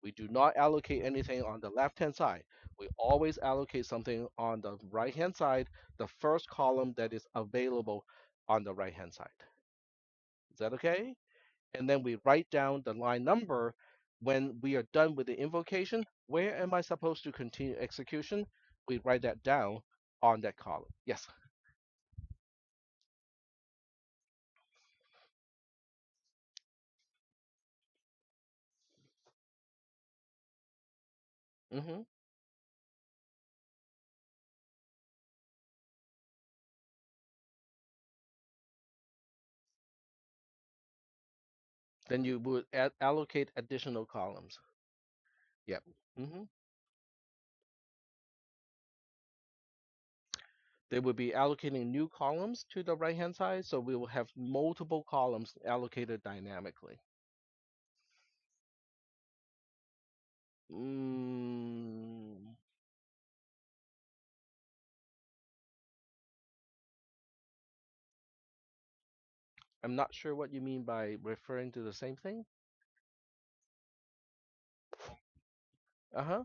We do not allocate anything on the left-hand side. We always allocate something on the right-hand side, the first column that is available on the right-hand side. Is that okay? And then we write down the line number. When we are done with the invocation, where am I supposed to continue execution? We write that down on that column. Yes. Mm-hmm. Then you would allocate additional columns. Yep. Hmm. They would be allocating new columns to the right-hand side, so we will have multiple columns allocated dynamically. Mm, I'm not sure what you mean by referring to the same thing. Uh-huh.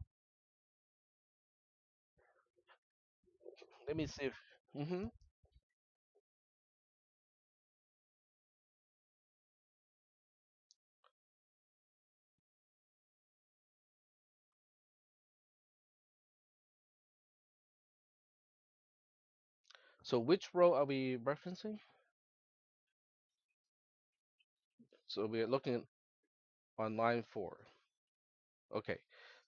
Let me see if. Hmm. So which row are we referencing? So we're looking on line 4. Okay.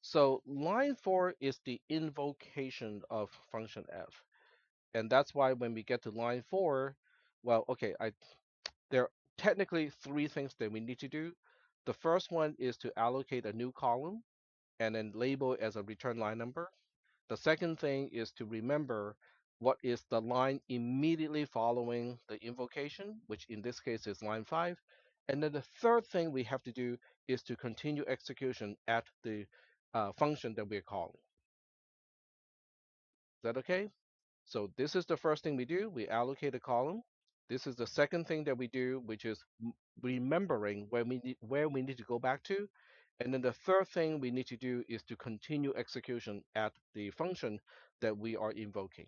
So line 4 is the invocation of function f. And that's why when we get to line 4, well, okay, there are technically three things that we need to do. The first one is to allocate a new column. and then label it as a return line number. The second thing is to remember what is the line immediately following the invocation, which in this case is line 5. And then the third thing we have to do is to continue execution at the function that we're calling. Is that okay? So this is the first thing we do. We allocate a column. This is the second thing that we do, which is remembering where we need to go back to. And then the third thing we need to do is to continue execution at the function that we are invoking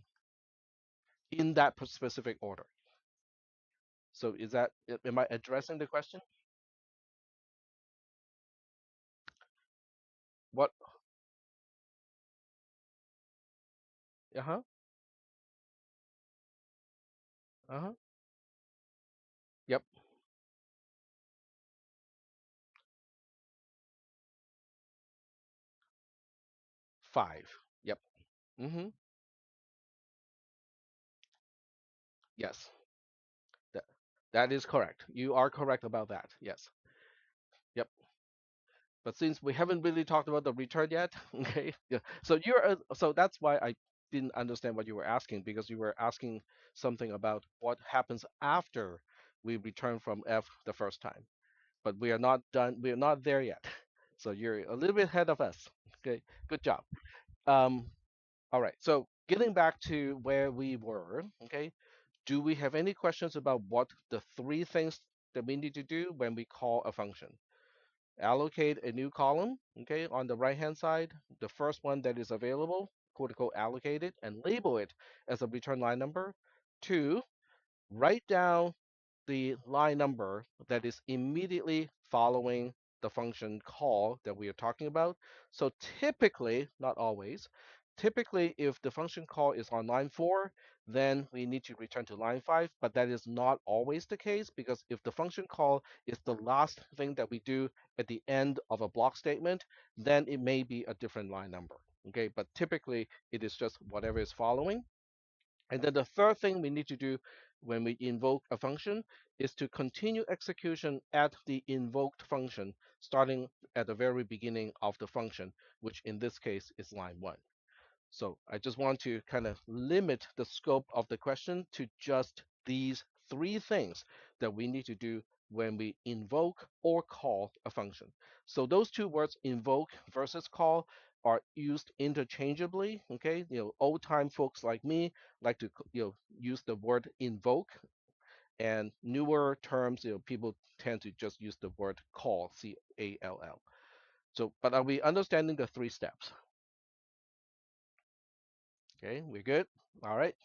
in that specific order. So is that, am I addressing the question? What? Uh-huh. Uh-huh. Yep. 5. Yep. Mm-hmm. Yes. That, that is correct. You are correct about that. Yes. Yep. But since we haven't really talked about the return yet, okay, yeah. So that's why I didn't understand what you were asking, because you were asking something about what happens after we return from F the first time. But we are not done. We are not there yet. So you're a little bit ahead of us. Okay, good job. Um, all right. So getting back to where we were, okay, do we have any questions about what the three things that we need to do when we call a function? Allocate a new column, okay, on the right hand side, the first one that is available, quote unquote, allocate it and label it as a return line number. Two, write down the line number that is immediately following the function call that we are talking about. So typically, not always, typically if the function call is on line 4, then we need to return to line 5, but that is not always the case, because if the function call is the last thing that we do at the end of a block statement, then it may be a different line number. Okay, but typically it is just whatever is following. And then the third thing we need to do when we invoke a function is to continue execution at the invoked function, starting at the very beginning of the function, which in this case is line 1. So I just want to kind of limit the scope of the question to just these three things that we need to do when we invoke or call a function. So those two words, invoke versus call, are used interchangeably. Okay, old time folks like me like to use the word invoke, and newer terms, people tend to just use the word call, call. So, but are we understanding the three steps? Okay, we're good. All right.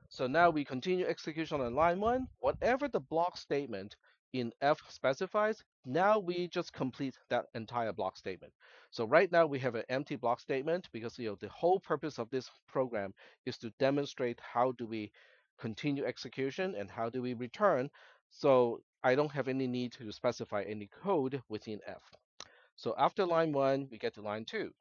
So now we continue execution on line 1. Whatever the block statement in F specifies, now we just complete that entire block statement. So right now we have an empty block statement because the whole purpose of this program is to demonstrate how do we continue execution and how do we return. So I don't have any need to specify any code within F. So after line 1, we get to line 2.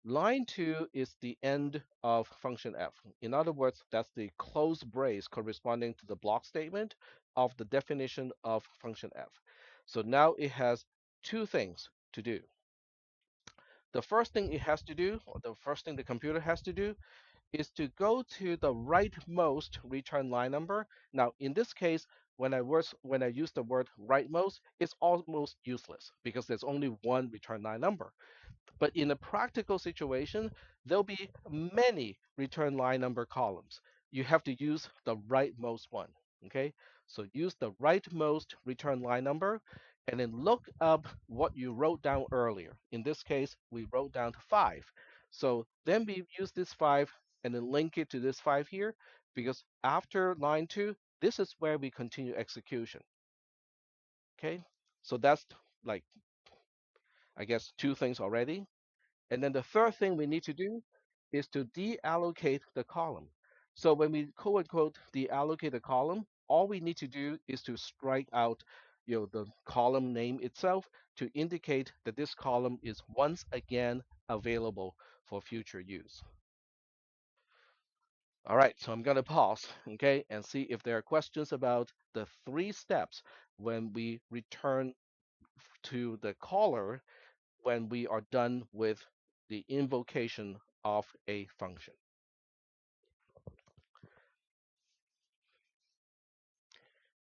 Line 2 is the end of function f. In other words, that's the close brace corresponding to the block statement of the definition of function f. So now it has two things to do. The first thing it has to do, or the first thing the computer has to do, is to go to the rightmost return line number. Now, in this case, when I use the word rightmost, it's almost useless because there's only one return line number. But in a practical situation, there'll be many return line number columns. You have to use the rightmost one. Okay, so use the rightmost return line number and then look up what you wrote down earlier. In this case, we wrote down 5. So then we use this 5 and then link it to this 5 here, because after line 2, this is where we continue execution. Okay, so that's like, I guess, two things already. And then the third thing we need to do is to deallocate the column. So when we quote unquote deallocate the column, all we need to do is to strike out the column name itself to indicate that this column is once again available for future use. All right, so I'm going to pause, okay, and see if there are questions about the three steps when we return to the caller when we are done with the invocation of a function.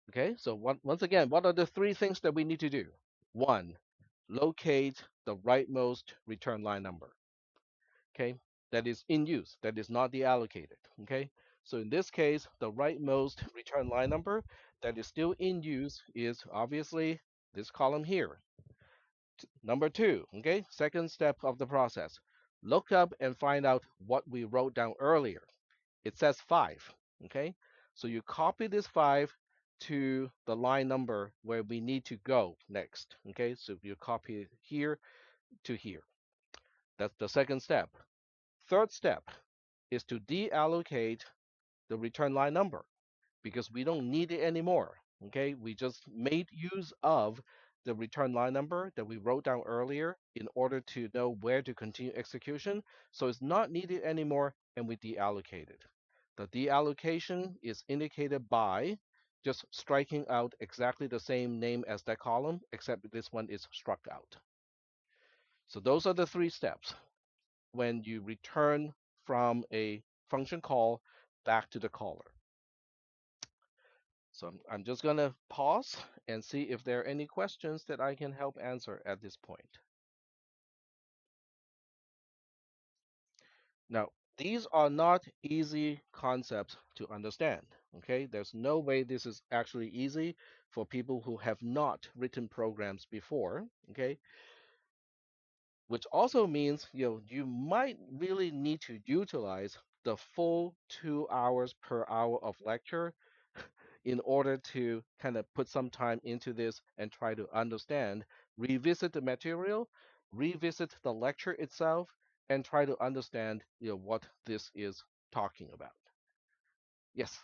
Okay, so once again, what are the three things that we need to do? One, locate the rightmost return line number. Okay, that is in use, that is not deallocated. Okay, so in this case, the rightmost return line number that is still in use is obviously this column here. Number two, okay, second step of the process, look up and find out what we wrote down earlier. It says 5, okay? So you copy this 5 to the line number where we need to go next, okay? So you copy it here to here. That's the second step. Third step is to deallocate the return line number because we don't need it anymore. Okay, we just made use of the return line number that we wrote down earlier in order to know where to continue execution. So it's not needed anymore and we deallocate it. The deallocation is indicated by just striking out exactly the same name as that column, except this one is struck out. So those are the three steps when you return from a function call back to the caller. So I'm just going to pause and see if there are any questions that I can help answer at this point. Now, these are not easy concepts to understand. Okay, there's no way this is actually easy for people who have not written programs before. Okay, which also means you might really need to utilize the full 2 hours per hour of lecture in order to kind of put some time into this and try to understand, revisit the material, revisit the lecture itself, and try to understand what this is talking about. Yes,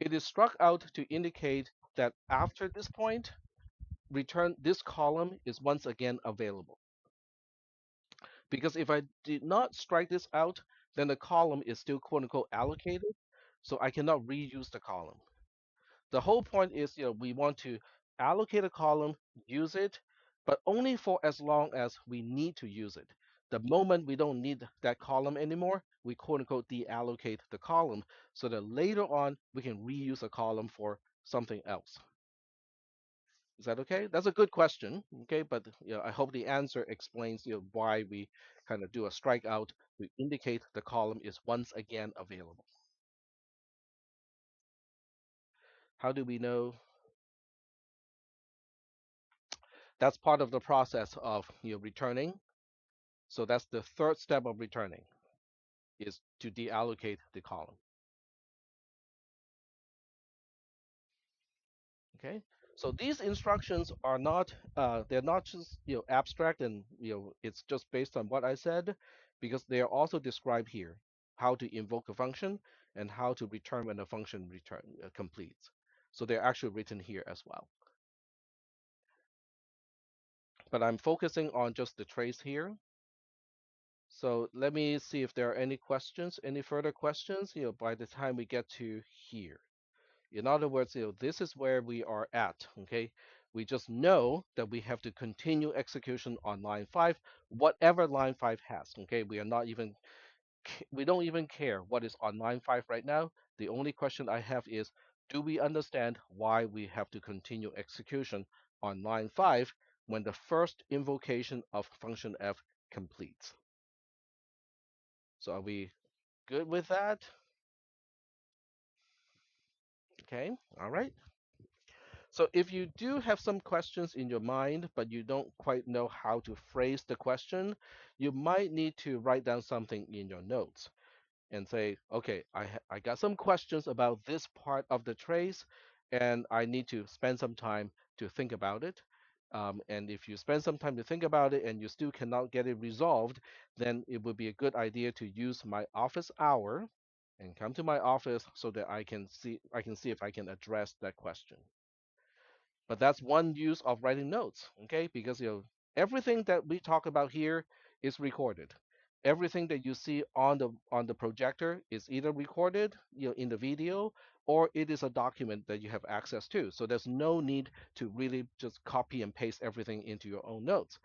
it is struck out to indicate that after this point, return this column is once again available. Because if I did not strike this out, then the column is still quote unquote allocated, so I cannot reuse the column. The whole point is, we want to allocate a column, use it, but only for as long as we need to use it. The moment we don't need that column anymore, we quote unquote deallocate the column so that later on we can reuse a column for something else. Is that okay? That's a good question. Okay, but I hope the answer explains why we kind of do a strikeout to indicate the column is once again available. How do we know? That's part of the process of returning. So that's the third step of returning is to deallocate the column. Okay. So these instructions are not they're not just abstract and it's just based on what I said because they are also described here how to invoke a function and how to return when a function return completes. So they're actually written here as well. But I'm focusing on just the trace here. So let me see if there are any questions, any further questions, by the time we get to here. In other words, this is where we are at, okay? We just know that we have to continue execution on line 5, whatever line 5 has, okay? We don't even care what is on line 5 right now. The only question I have is, do we understand why we have to continue execution on line 5 when the first invocation of function f completes? So are we good with that? Okay, all right. So if you do have some questions in your mind, but you don't quite know how to phrase the question, you might need to write down something in your notes and say, okay, I got some questions about this part of the trace, and I need to spend some time to think about it. And if you spend some time to think about it and you still cannot get it resolved, then it would be a good idea to use my office hour and come to my office so that I can see if I can address that question. But that's one use of writing notes, okay? Because everything that we talk about here is recorded. everything that you see on the projector is either recorded, in the video, or it is a document that you have access to. So there's no need to really just copy and paste everything into your own notes.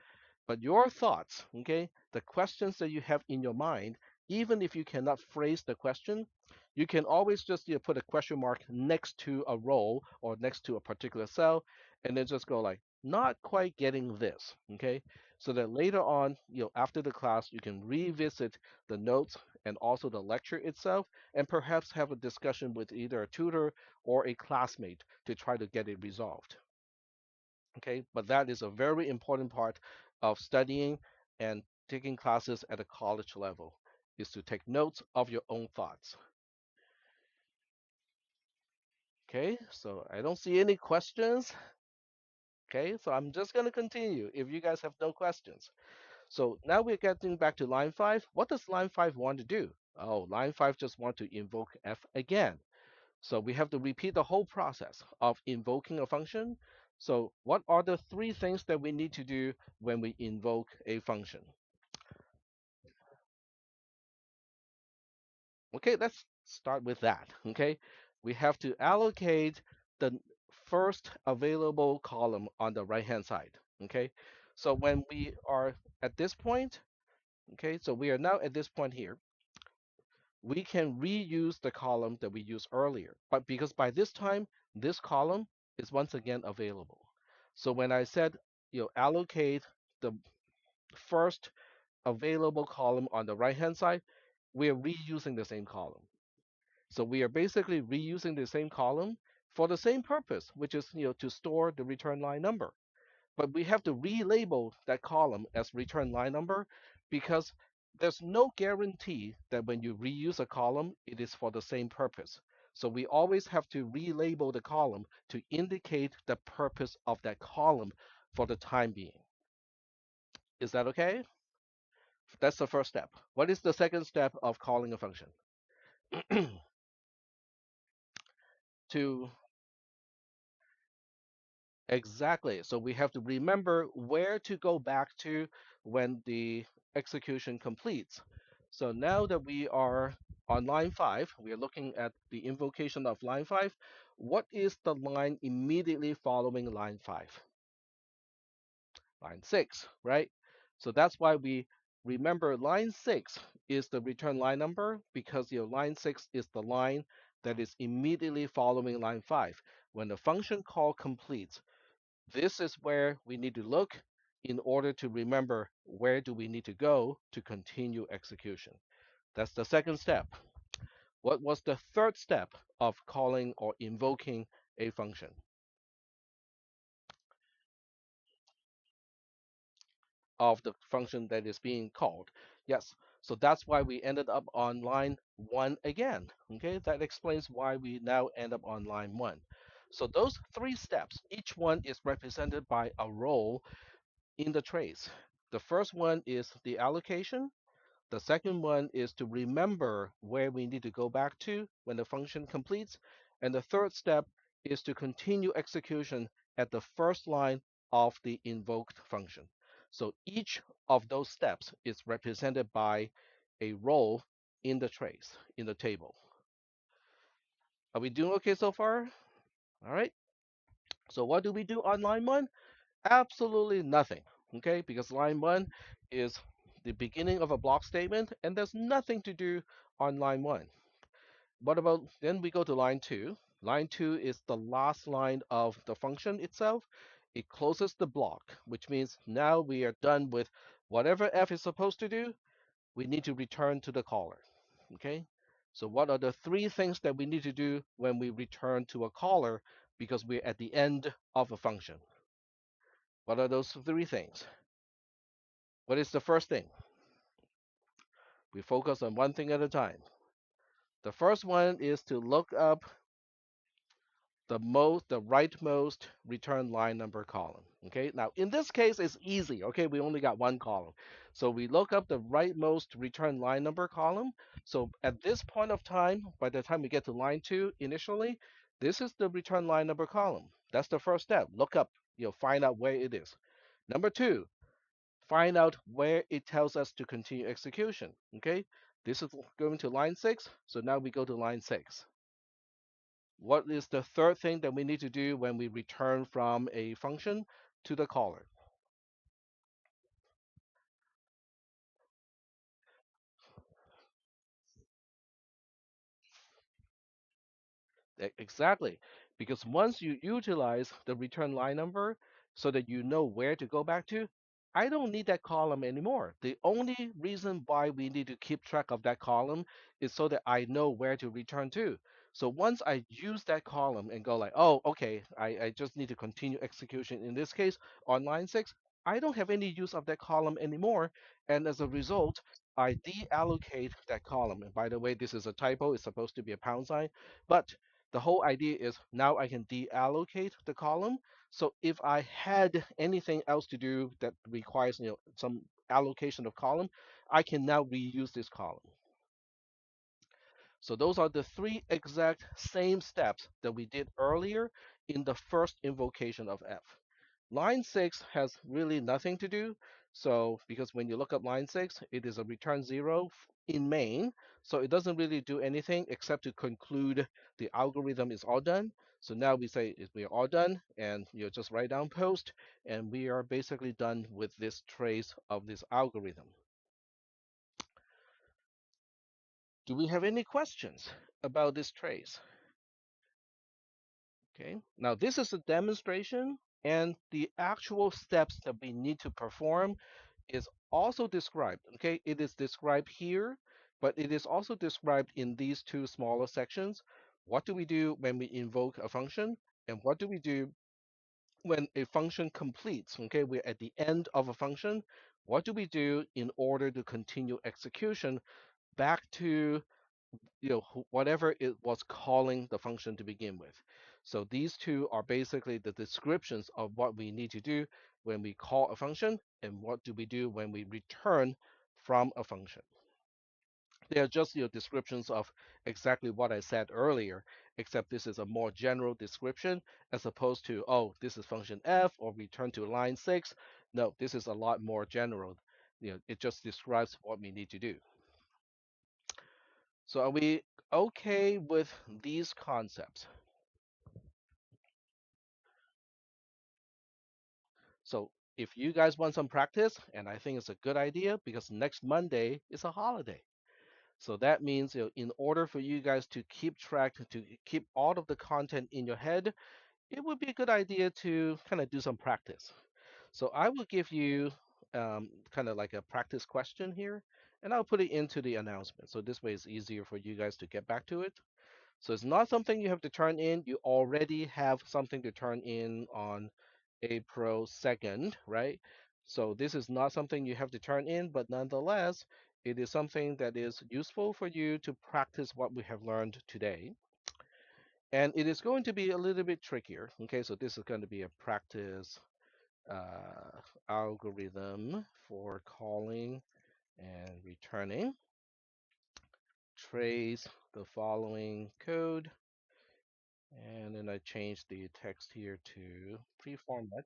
But your thoughts, okay, the questions that you have in your mind, even if you cannot phrase the question, you can always just put a question mark next to a row or next to a particular cell, and then just go like, not quite getting this, okay? So that later on, after the class, you can revisit the notes and also the lecture itself, and perhaps have a discussion with either a tutor or a classmate to try to get it resolved. Okay, but that is a very important part of studying and taking classes at a college level, is to take notes of your own thoughts. Okay, so I don't see any questions. Okay, so I'm just going to continue if you guys have no questions. So now we're getting back to line 5. What does line 5 want to do? Oh, line 5 just want to invoke f again. So we have to repeat the whole process of invoking a function. So what are the three things that we need to do when we invoke a function? Okay, let's start with that. Okay, we have to allocate the first available column on the right hand side. Okay, so when we are at this point, okay, so we are now at this point here, we can reuse the column that we used earlier, but because by this time, this column is once again available. So when I said, allocate the first available column on the right hand side, we are reusing the same column. So we are basically reusing the same column for the same purpose, which is, to store the return line number. But we have to relabel that column as return line number because there's no guarantee that when you reuse a column, it is for the same purpose. So we always have to relabel the column to indicate the purpose of that column for the time being. Is that okay? That's the first step. What is the second step of calling a function? To Exactly. So we have to remember where to go back to when the execution completes. So now that we are on line 5, we are looking at the invocation of line 5. What is the line immediately following line 5? Line 6, right? So that's why we remember line 6 is the return line number because line 6 is the line that is immediately following line 5. When the function call completes, this is where we need to look in order to remember where do we need to go to continue execution. That's the second step. What was the third step of calling or invoking a function of the function that is being called? Yes, so that's why we ended up on line 1 again. Okay, that explains why we now end up on line 1. So those three steps, each one is represented by a role in the trace. The first one is the allocation. The second one is to remember where we need to go back to when the function completes. And the third step is to continue execution at the first line of the invoked function. So each of those steps is represented by a role in the trace, in the table. Are we doing okay so far? All right. So what do we do on line 1? Absolutely nothing, okay? Because line 1 is the beginning of a block statement, and there's nothing to do on line 1. What about, then we go to line 2. Line 2 is the last line of the function itself. It closes the block, which means now we are done with whatever f is supposed to do. We need to return to the caller, okay? So what are the three things that we need to do when we return to a caller because we're at the end of a function? What are those three things? What is the first thing? We focus on one thing at a time. The first one is to look up the rightmost return line number column. Okay, now in this case, it's easy. Okay, we only got one column. So we look up the rightmost return line number column. So at this point of time, by the time we get to line 2 initially, this is the return line number column. That's the first step. Look up, find out where it is. Number 2, find out where it tells us to continue execution. Okay, this is going to line 6, so now we go to line 6. What is the third thing that we need to do when we return from a function to the caller? Exactly. Because once you utilize the return line number so that you know where to go back to, I don't need that column anymore. The only reason why we need to keep track of that column is so that I know where to return to. So once I use that column and go like, oh, okay, I just need to continue execution in this case on line 6, I don't have any use of that column anymore. And as a result, I deallocate that column. And by the way, this is a typo. It's supposed to be a pound sign. But the whole idea is now I can deallocate the column. So if I had anything else to do that requires some allocation of column, I can now reuse this column. So those are the three exact same steps that we did earlier in the first invocation of F. Line 6 has really nothing to do. So because when you look up line 6, it is a return 0 in main. So it doesn't really do anything except to conclude the algorithm is all done. So now we say we are all done, and you just write down post, and we are basically done with this trace of this algorithm. Do we have any questions about this trace? Okay, now this is a demonstration, and the actual steps that we need to perform is also described. Okay, it is described here, but it is also described in these two smaller sections. What do we do when we invoke a function, and what do we do when a function completes? Okay, we're at the end of a function. What do we do in order to continue execution back to whatever it was calling the function to begin with? So these two are basically the descriptions of what we need to do when we call a function, and what do we do when we return from a function. They are just descriptions of exactly what I said earlier, except this is a more general description as opposed to, oh, this is function f or return to line 6. No, this is a lot more general. It just describes what we need to do. So are we okay with these concepts? So if you guys want some practice, and I think it's a good idea because next Monday is a holiday. So that means in order for you guys to keep track, to keep all of the content in your head, it would be a good idea to kind of do some practice. So I will give you kind of like a practice question here, and I'll put it into the announcement. So this way it's easier for you guys to get back to it. So it's not something you have to turn in. You already have something to turn in on April 2nd, right? So this is not something you have to turn in, but nonetheless, it is something that is useful for you to practice what we have learned today. And it is going to be a little bit trickier. Okay, so this is going to be a practice algorithm for calling and returning. Trace the following code. And then I changed the text here to pre-format.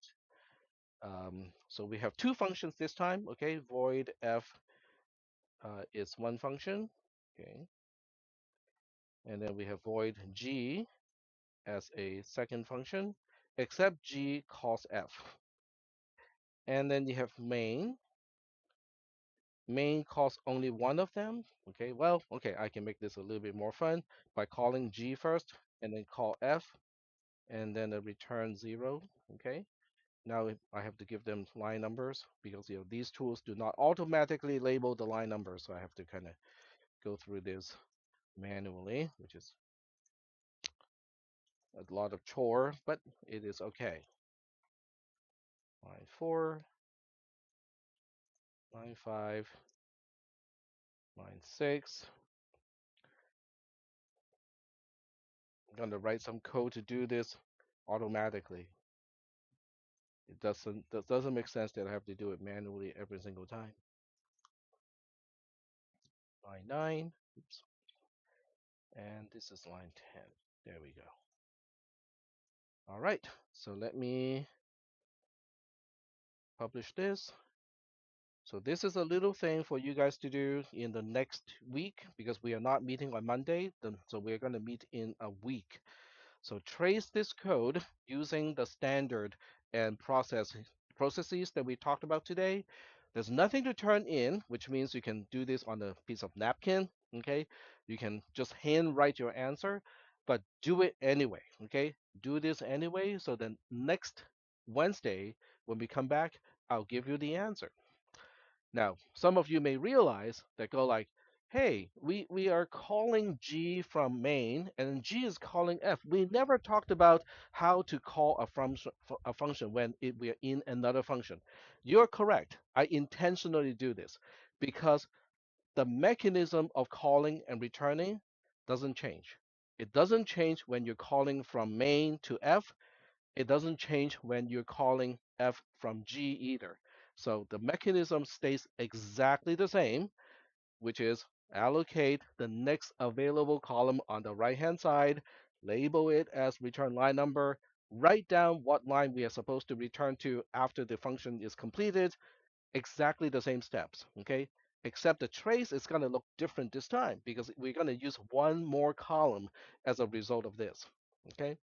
So we have two functions this time. Okay, void f is one function. Okay, and then we have void g as a second function, except g calls f. And then you have main. Main calls only one of them. Okay, well, okay, I can make this a little bit more fun by calling g first and then call f and then a return 0. Okay. Now I have to give them line numbers because these tools do not automatically label the line numbers, so I have to kind of go through this manually, which is a lot of chore, but it is okay. Line 4, line 5, line 6. I'm going to write some code to do this automatically. That doesn't make sense that I have to do it manually every single time. Line 9, oops, and this is line 10. There we go. All right, so let me publish this. So this is a little thing for you guys to do in the next week because we are not meeting on Monday, so we're going to meet in a week. So trace this code using the standard and processes that we talked about today. There's nothing to turn in, which means you can do this on a piece of napkin. Okay, you can just hand write your answer, but do it anyway. Okay, do this anyway. So then next Wednesday when we come back, I'll give you the answer. Now, some of you may realize that go like, hey, we are calling G from main and G is calling F. We never talked about how to call a function when we are in another function. You're correct. I intentionally do this because the mechanism of calling and returning doesn't change. It doesn't change when you're calling from main to F. It doesn't change when you're calling F from G either. So the mechanism stays exactly the same, which is allocate the next available column on the right-hand side, label it as return line number, write down what line we are supposed to return to after the function is completed, exactly the same steps, okay? Except the trace is going to look different this time because we're going to use one more column as a result of this, okay?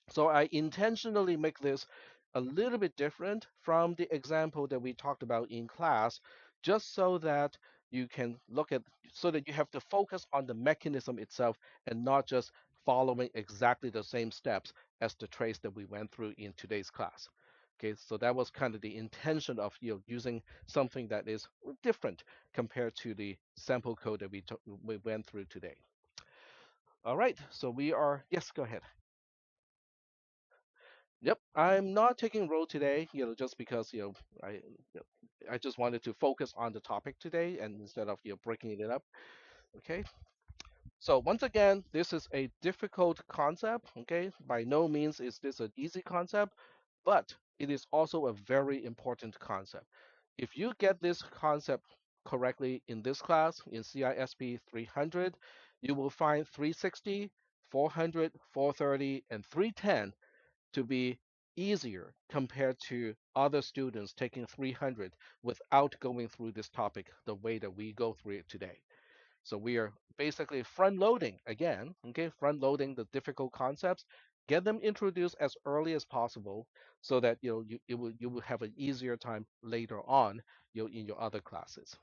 So I intentionally make this a little bit different from the example that we talked about in class, just so that you can look at, so that you have to focus on the mechanism itself and not just following exactly the same steps as the trace that we went through in today's class. Okay, so that was kind of the intention of using something that is different compared to the sample code that we went through today. All right, so we are, yes, go ahead. Yep, I'm not taking roll today, just because, I just wanted to focus on the topic today and instead of, breaking it up. Okay. So once again, this is a difficult concept. Okay. By no means is this an easy concept, but it is also a very important concept. If you get this concept correctly in this class in CISP 300, you will find 360, 400, 430, and 310 to be easier compared to other students taking 300 without going through this topic the way that we go through it today. So we are basically front loading again, okay, front loading the difficult concepts, get them introduced as early as possible so that you will have an easier time later on in your other classes.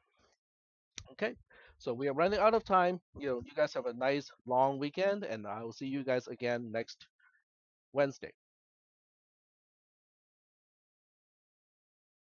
Okay, so we are running out of time. You guys have a nice long weekend, and I will see you guys again next Wednesday.